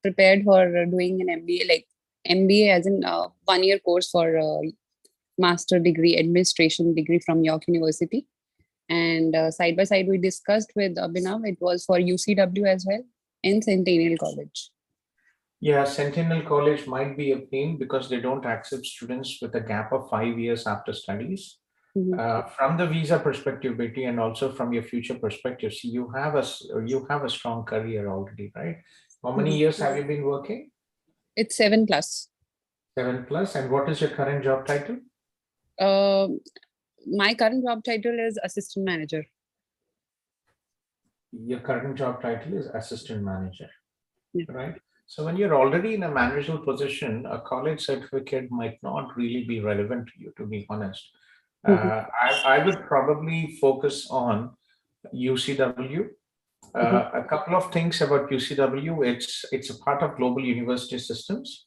prepared for doing an MBA, MBA as in 1-year course for master degree, administration degree from York University. And side by side, we discussed with Abhinav, it was for UCW as well, and Centennial College. Yeah, Centennial College might be a pain because they don't accept students with a gap of 5 years after studies. From the visa perspective, Betty, and also from your future perspective, see, you have a strong career already, right? How many years have you been working? It's 7+. 7+. And what is your current job title? My current job title is assistant manager. Your current job title is assistant manager, Yeah. right? So when you're already in a managerial position, a college certificate might not really be relevant to you, to be honest. I would probably focus on UCW. A couple of things about UCW. It's a part of global university systems,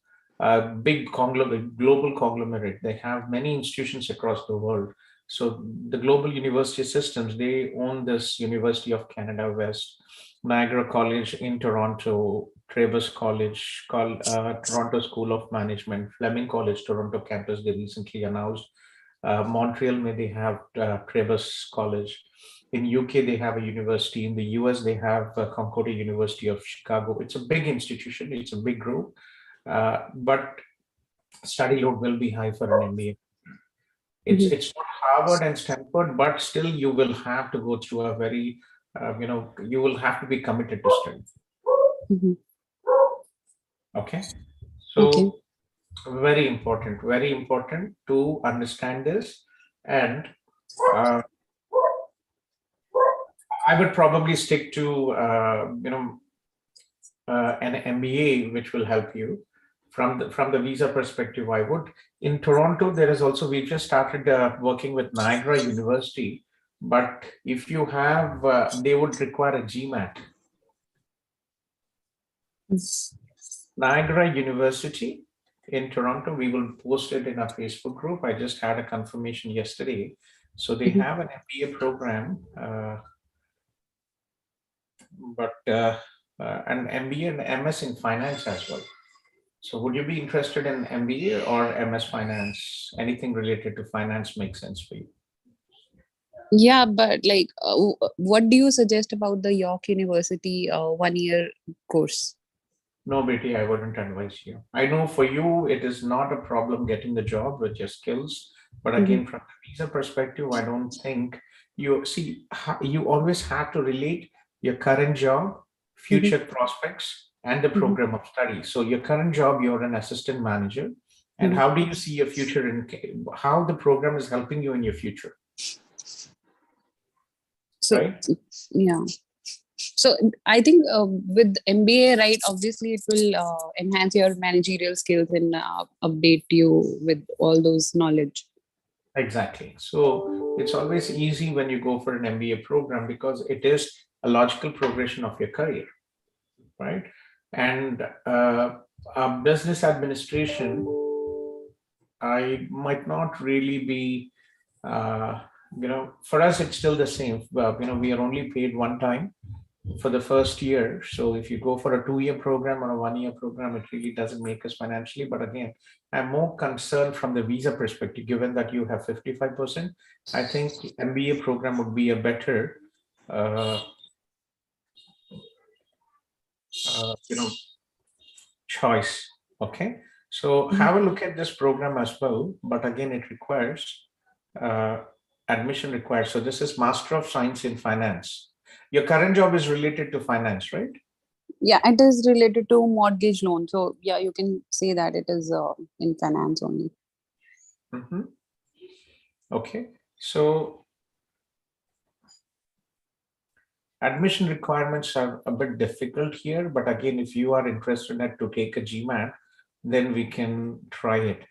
big global conglomerate. They have many institutions across the world. So the global university systems, they own this University of Canada West, Niagara College in Toronto, Travis College, Toronto School of Management, Fleming College, Toronto campus, they recently announced. Montreal, they have Travis College. In UK, they have a university. In the US, they have Concordia University of Chicago. It's a big institution. It's a big group, but study load will be high for an MBA. It's not Harvard and Stanford, but still you will have to go through a very, you will have to be committed to study. Okay. So very important to understand this. And I would probably stick to, an MBA, which will help you. From the visa perspective, I would. In Toronto, there is also, we just started working with Niagara University, but if you have, they would require a GMAT. Niagara University in Toronto, we will post it in our Facebook group. I just had a confirmation yesterday. So they have an MBA program, but an MBA and MS in finance as well. So would you be interested in MBA or MS finance? Anything related to finance makes sense for you? Yeah, but like, what do you suggest about the York University 1-year course? No, Betty, I wouldn't advise you. I know for you, it is not a problem getting the job with your skills. But again, from the visa perspective, I don't think you see, you always have to relate your current job, future prospects, and the program of study. So your current job, you're an assistant manager. And how do you see your future in how the program is helping you in your future? So, right? Yeah. So I think with MBA, right, obviously it will enhance your managerial skills and update you with all those knowledge. Exactly. So it's always easy when you go for an MBA program because it is a logical progression of your career, right? And business administration, I might not really be, for us, it's still the same. We are only paid one time for the first year. So if you go for a 2-year program or a 1-year program, it really doesn't make us financially. But again, I'm more concerned from the visa perspective, given that you have 55%. I think MBA program would be a better, choice. Okay. So have a look at this program as well. But again, it requires admission required. So this is Master of Science in Finance. Your current job is related to finance, right? Yeah, it is related to mortgage loan. So yeah, you can say that it is in finance only. Okay. So admission requirements are a bit difficult here, but again, if you are interested to take a GMAT, then we can try it.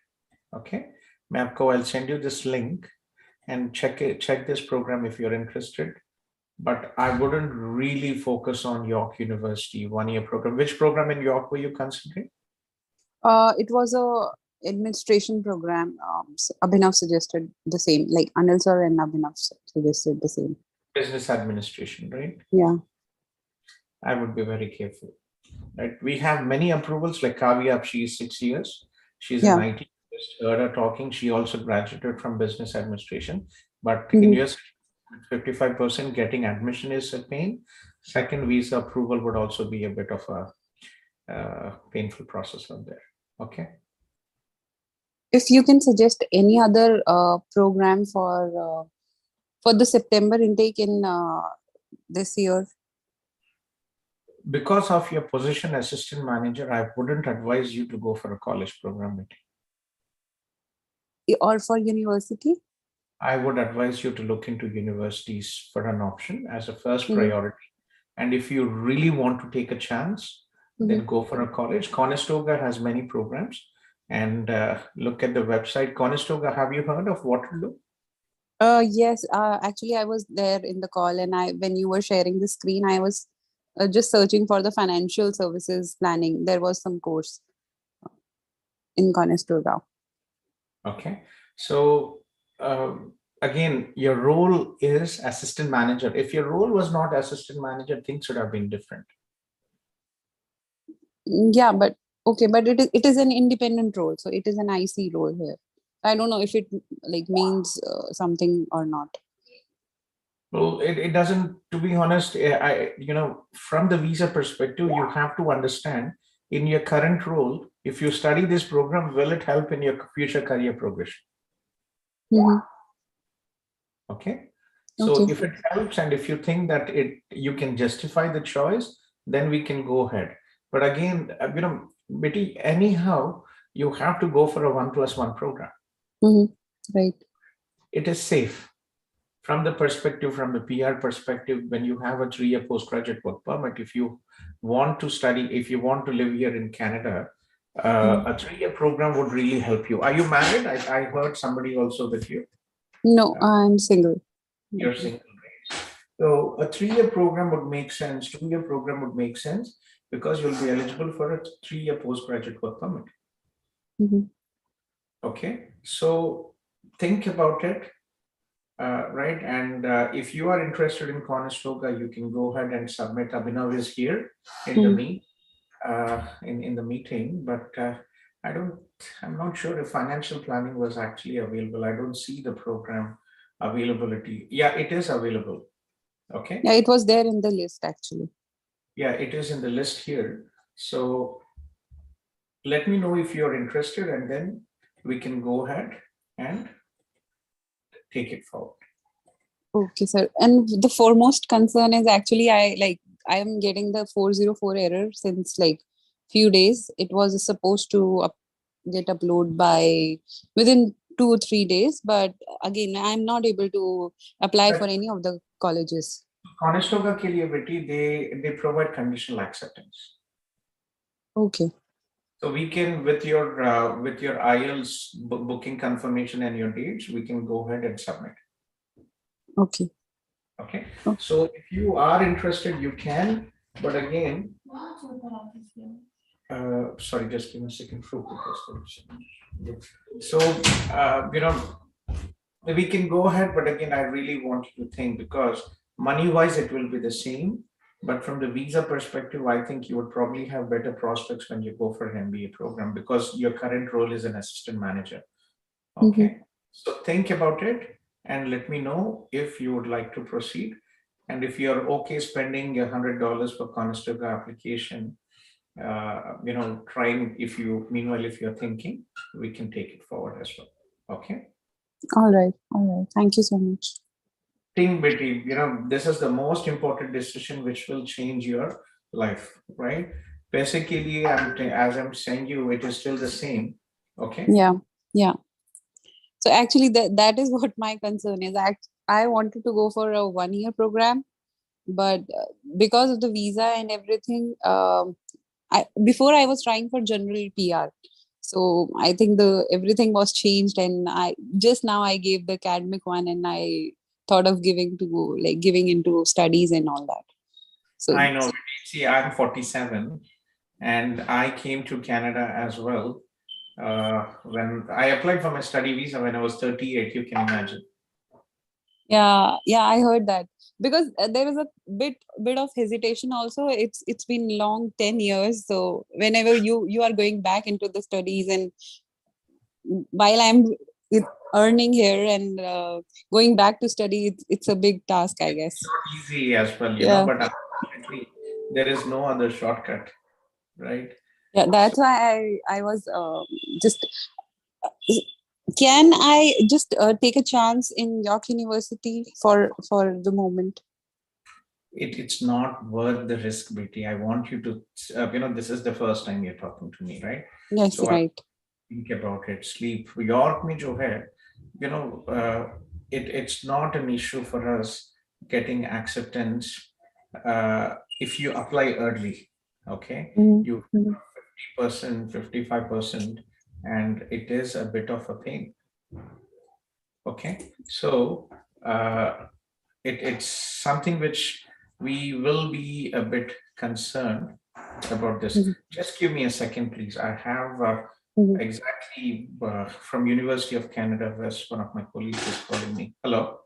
Okay. Mapco, I'll send you this link and check this program if you're interested. But I wouldn't really focus on York University 1-year program. Which program in York were you considering? It was a administration program. Abhinav suggested the same, like Anil sir and Abhinav suggested the same. Business administration, right? Yeah. I would be very careful. Right. We have many approvals like Kavya, she is 6 years. She's in IT. Just heard her talking. She also graduated from business administration. But in US, 55% getting admission is a pain. Second, visa approval would also be a bit of a painful process out there. Okay. if you can suggest any other program for the September intake in this year. Because of your position assistant manager, I wouldn't advise you to go for a college program. Or for university? I would advise you to look into universities for an option as a first Mhm. priority. And if you really want to take a chance, then go for a college. Conestoga has many programs, and look at the website. Conestoga, have you heard of Waterloo? Yes, actually I was there in the call, and when you were sharing the screen, I was just searching for the financial services planning. There was some course in Conestoga. Okay. So again, your role is assistant manager. If your role was not assistant manager, things would have been different. Yeah, but okay, but it is an independent role, so it is an IC role here. I don't know if it like means something or not. Well, it doesn't, to be honest, from the visa perspective, you have to understand in your current role, if you study this program, will it help in your future career progression? Okay. So if it helps, and if you think that you can justify the choice, then we can go ahead. But again, Betty, anyhow, you have to go for a 1+1 program. Right. It is safe. From the perspective, from the PR perspective, when you have a 3-year postgraduate work permit, if you want to study, if you want to live here in Canada, a 3-year program would really help you. Are you married? I heard somebody also with you. No, I'm single. You're single, right? So a 3-year program would make sense. 2-year program would make sense because you'll be eligible for a 3-year postgraduate work permit. Okay, so think about it. Right, and if you are interested in Conestoga, you can go ahead and submit. Abhinav is here in the in the meeting, but I'm not sure if financial planning was actually available. I don't see the program availability. Yeah, it is available. Okay. Yeah, it was there in the list actually. Yeah, it is in the list here. So let me know if you're interested, and then we can go ahead and take it forward. Okay, sir. And the foremost concern is actually I am getting the 404 error since like few days. It was supposed to get uploaded by within 2 or 3 days, but again I'm not able to apply for any of the colleges. Conestoga ke liye, Betty, they provide conditional acceptance. Okay. So we can, with your IELTS booking confirmation and your dates, we can go ahead and submit. Okay. Okay. So if you are interested, you can. But again, sorry, just give me a second. So we can go ahead, but again, I really want you to think, because money-wise, it will be the same. But from the visa perspective, I think you would probably have better prospects when you go for an MBA program, because your current role is an assistant manager. Okay. So think about it and let me know if you would like to proceed. And if you're okay spending $100 for Conestoga application, trying, meanwhile, if you're thinking, we can take it forward as well. Okay. All right. Thank you so much. Think, Betty, this is the most important decision which will change your life, right? Basically, as I'm saying you, it is still the same. Okay. Yeah. So actually that is what my concern is. I wanted to go for a 1-year program, but because of the visa and everything, before I was trying for general PR. So I think everything was changed, and I gave the academic one, and I thought of giving into studies and all that. So I know. See, I'm 47, and I came to Canada as well. When I applied for my study visa when I was 38, you can imagine. Yeah, I heard that, because there was a bit of hesitation also. It's been long 10 years, so whenever you are going back into the studies, and while I'm earning here and going back to study, it's a big task, I guess. It's not easy as well, but unfortunately there is no other shortcut, right? Yeah, that's why I was just Can I just take a chance in York University for the moment? It's not worth the risk, Betty. I want you to, this is the first time you're talking to me, right? Yes, So right. think about it. Sleep. York में जो है, it's not an issue for us getting acceptance if you apply early. Okay, you 50%, 55%, and it is a bit of a pain. Okay, so it's something which we will be a bit concerned about this. Just give me a second, please. I have exactly from University of Canada West, one of my colleagues is calling me. Hello.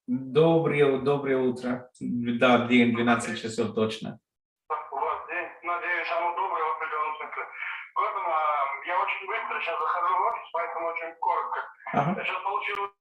Доброе утро. Да, день 12 часов точно. У вас день, надеюсь, оно доброе в определенном смысле. Поэтому я очень быстро сейчас захожу в офис, поэтому очень коротко. Я сейчас получил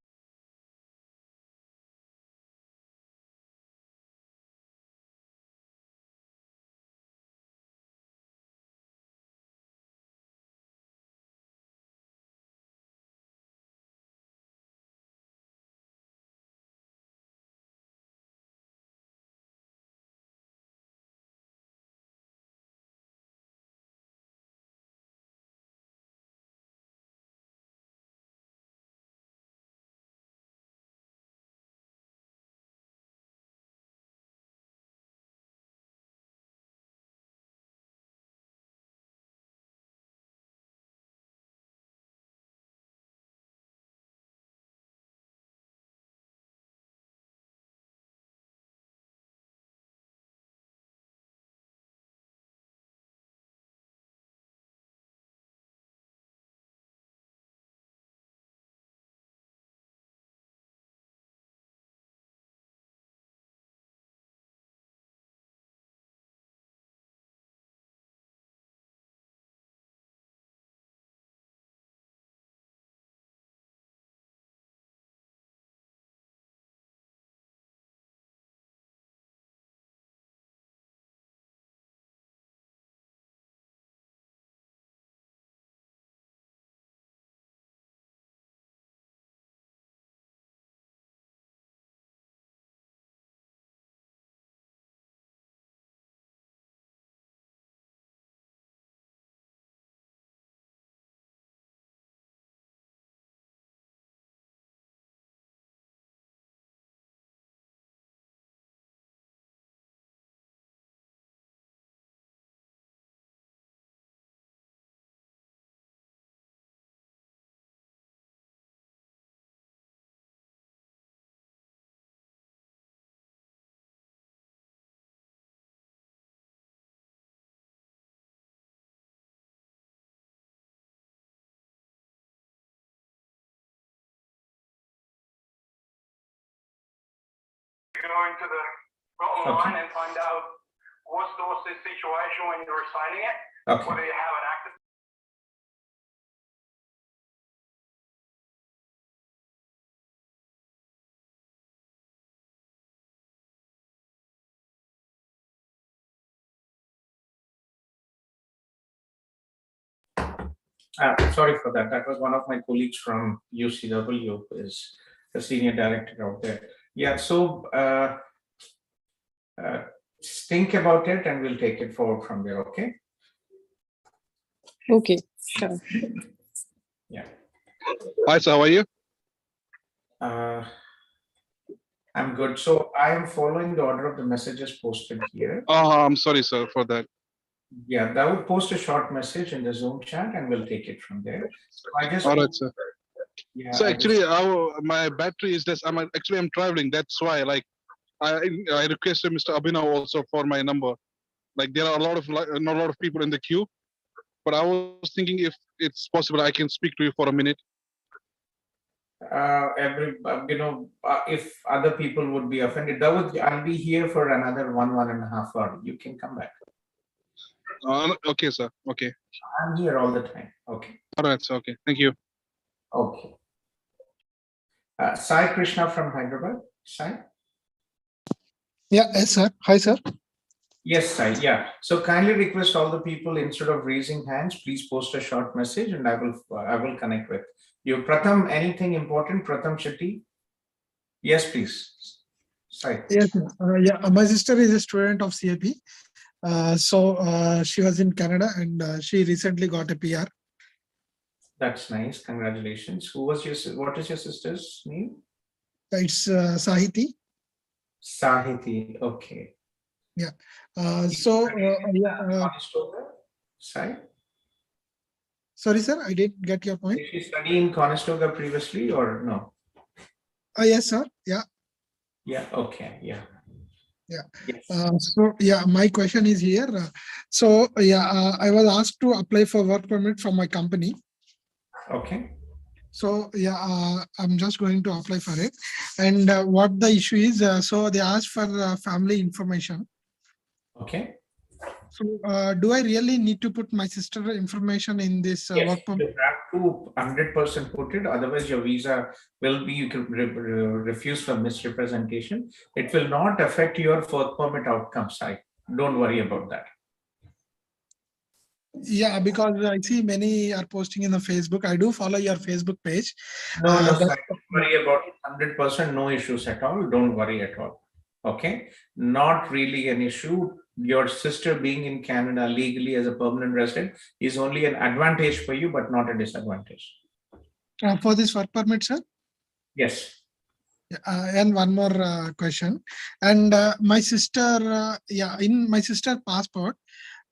go into the go online and find out what's the situation when you're signing it. Okay. Whether you have an active. Sorry for that. That was one of my colleagues from UCW, who is the senior director out there. Yeah, so just think about it and we'll take it forward from there, okay? Okay, sure. Yeah. Hi, sir, how are you? I'm good. So I'm following the order of the messages posted here. I'm sorry, sir, for that. Yeah, that would post a short message in the Zoom chat and we'll take it from there. So I just all right, sir. Yeah, so actually, my battery is less. I'm traveling. That's why, like, I requested Mr. Abhinav also for my number. Like, there are not a lot of people in the queue, but I was thinking if it's possible, I can speak to you for a minute. If other people would be offended, I'll be here for another 1.5 hours. You can come back. Okay, sir. Okay. I'm here all the time. Okay. All right, sir. Okay. Thank you. Okay. Sai Krishna from Hyderabad. Sai? Yeah, yes, sir. Hi, sir. Yes, Sai. Yeah. So kindly request all the people, instead of raising hands, please post a short message and I will connect with you. Pratham, anything important? Pratham Shetty? Yes, please. Sai. Yes, yeah. My sister is a student of CAP. She was in Canada and she recently got a PR. That's nice. Congratulations. What is your sister's name? It's Sahiti. Sahiti. Okay. Yeah. Sai? Sorry, sir, I didn't get your point. Did she study in Conestoga previously or no? Yes, sir. Yeah. Yeah. Okay. Yeah. Yeah. Yes. My question is here. I was asked to apply for work permit from my company. Okay. I'm just going to apply for it. And what the issue is, so they asked for family information. Okay. So do I really need to put my sister information in this Yes, work permit? you have to 100% put it. Otherwise, your visa will be, you can refuse for misrepresentation. It will not affect your work permit outcome side. Don't worry about that. Yeah, because I see many are posting in the Facebook. I do follow your Facebook page. No, don't worry about it. 100%, no issues at all. Don't worry at all. Okay, not really an issue. Your sister being in Canada legally as a permanent resident is only an advantage for you, but not a disadvantage. For this work permit, sir? Yes. And one more question. And my sister, in my sister passport,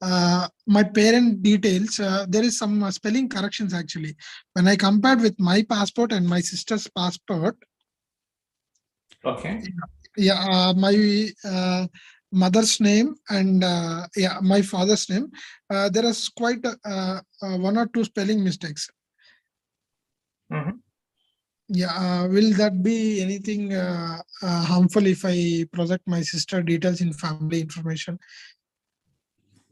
my parent details, there is some spelling corrections actually. When I compared with my passport and my sister's passport. Okay. My mother's name and my father's name, there is quite one or two spelling mistakes. Will that be anything harmful if I project my sister details in family information?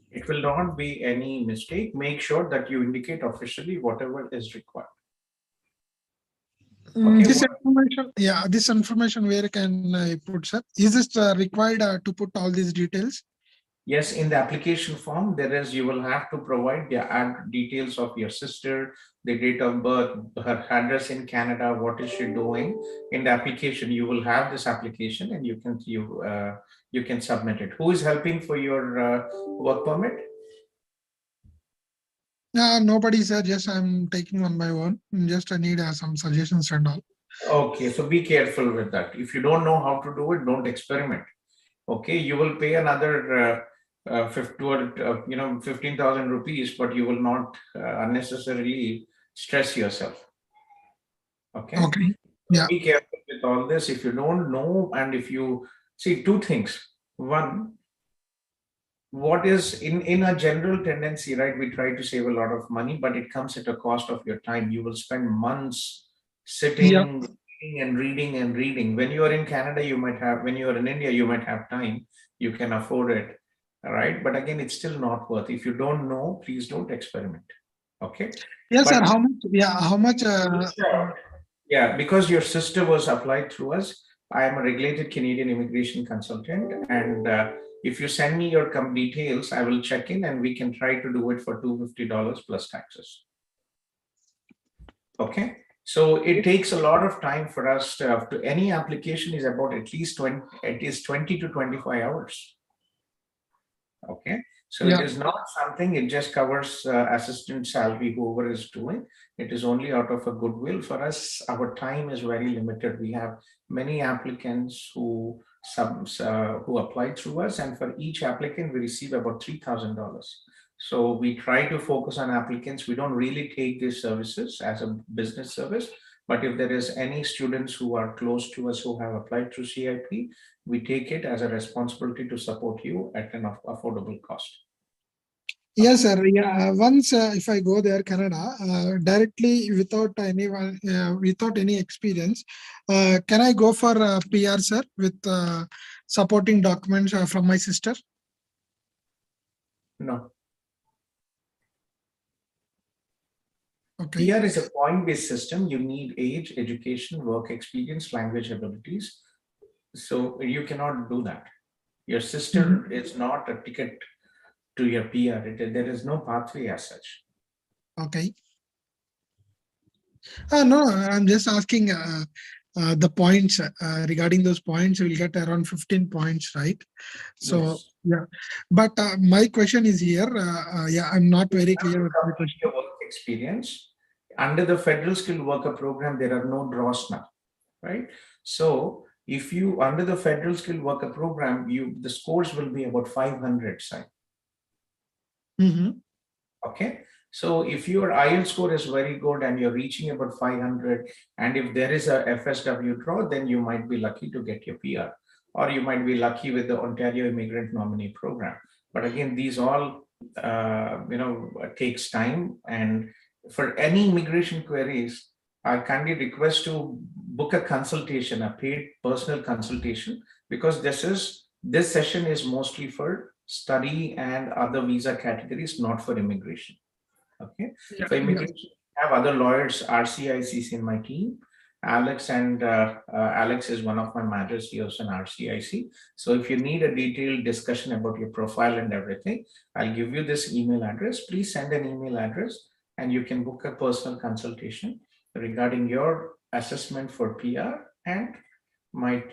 It will not be any mistake. Make sure that you indicate officially whatever is required. Okay. This information, where can I put, sir? Is this required to put all these details? Yes, in the application form, you will have to provide the details of your sister, the date of birth, her address in Canada, what is she doing. In the application, you will have this application and you can submit it. Who is helping for your work permit? Nobody, sir. Just I'm taking on my own. Just I need some suggestions and all. Okay, so be careful with that. If you don't know how to do it, don't experiment. Okay, you will pay another 15,000 rupees, but you will not unnecessarily stress yourself. Okay. Yeah. Be careful with all this. If you don't know, and if you see two things. One, what is in a general tendency, right? We try to save a lot of money, but it comes at a cost of your time. You will spend months sitting and reading. When you are in Canada, you might have, when you are in India, you might have time, you can afford it. All right. But again, it's still not worth. If you don't know, please don't experiment. Okay. Yes, sir. How much? Yeah. How much? Yeah, because your sister was applied through us. I am a regulated Canadian immigration consultant. And if you send me your details, I will check in and we can try to do it for $250 plus taxes. Okay. So it takes a lot of time for us to any application is about at least 20 to 25 hours. Okay. So it is not something, it just covers assistant salary, whoever is doing. It is only out of a goodwill. For us, our time is very limited. We have many applicants who apply through us, and for each applicant, we receive about $3,000. So we try to focus on applicants. We don't really take these services as a business service. But if there is any students who are close to us who have applied through CIP, we take it as a responsibility to support you at an affordable cost. Yes, sir. Yeah. Once if I go there, Canada, directly without anyone, without any experience, can I go for PR, sir, with supporting documents from my sister? No. Okay. PR is a point-based system. You need age, education, work experience, language abilities. So you cannot do that. Your sister is not a ticket to your PR. There is no pathway as such. Okay. No, I'm just asking the points regarding those points. We'll get around 15 points, right? So Yes. yeah, but my question is here. Yeah, I'm not very clear with my question. Your work experience under the federal skilled worker program, there are no draws now, right? So if you under the federal skilled worker program, the scores will be about 500, side. Okay. So if your IELTS score is very good and you're reaching about 500, and if there is a FSW draw, then you might be lucky to get your PR, or you might be lucky with the Ontario Immigrant Nominee Program. But again, these all takes time. And for any immigration queries, I kindly request to book a consultation, a paid personal consultation, because this session is mostly for study and other visa categories, not for immigration. Okay. Yeah, For immigration, I have other lawyers, RCICs in my team. Alex is one of my managers. He also an RCIC. So if you need a detailed discussion about your profile and everything, I'll give you this email address. Please send an email address and you can book a personal consultation regarding your assessment for PR, and my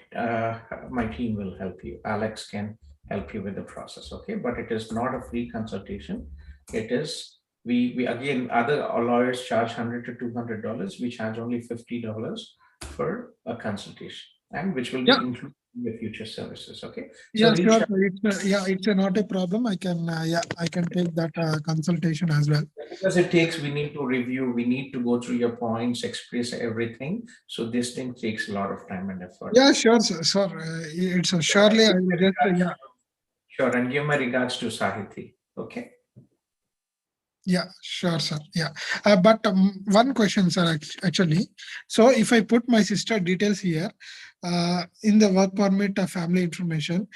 team will help you. Alex can help you with the process. Okay. But it is not a free consultation. It is, we again, other lawyers charge $100 to $200. We charge only $50 for a consultation, and which will be included in your future services. Okay. So yeah, sure. It's not a problem. I can I can take that consultation as well. Because we need to review, we need to go through your points, express everything. So this thing takes a lot of time and effort. Yeah, sure, sir. It's surely I will just Sure, and give my regards to Sahiti. Okay. Yeah, sure, sir. Yeah. But one question, sir, actually. So if I put my sister details here in the work permit family information,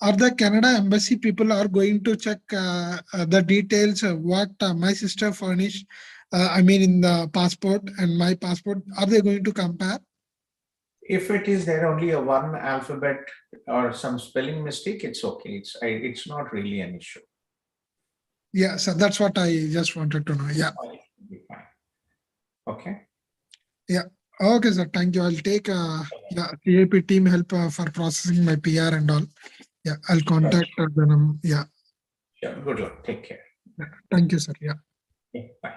are the Canada Embassy people are going to check the details of what my sister furnished, I mean in the passport and my passport, are they going to compare? If it is there only a one alphabet or some spelling mistake, it's okay. It's not really an issue. Yeah, so that's what I just wanted to know. Yeah. Okay. Yeah. Okay, sir. Thank you. I'll take CAP team help for processing my PR and all. Yeah, I'll contact them. Yeah. Sure. Good luck. Take care. Thank you, sir. Yeah. Okay, bye.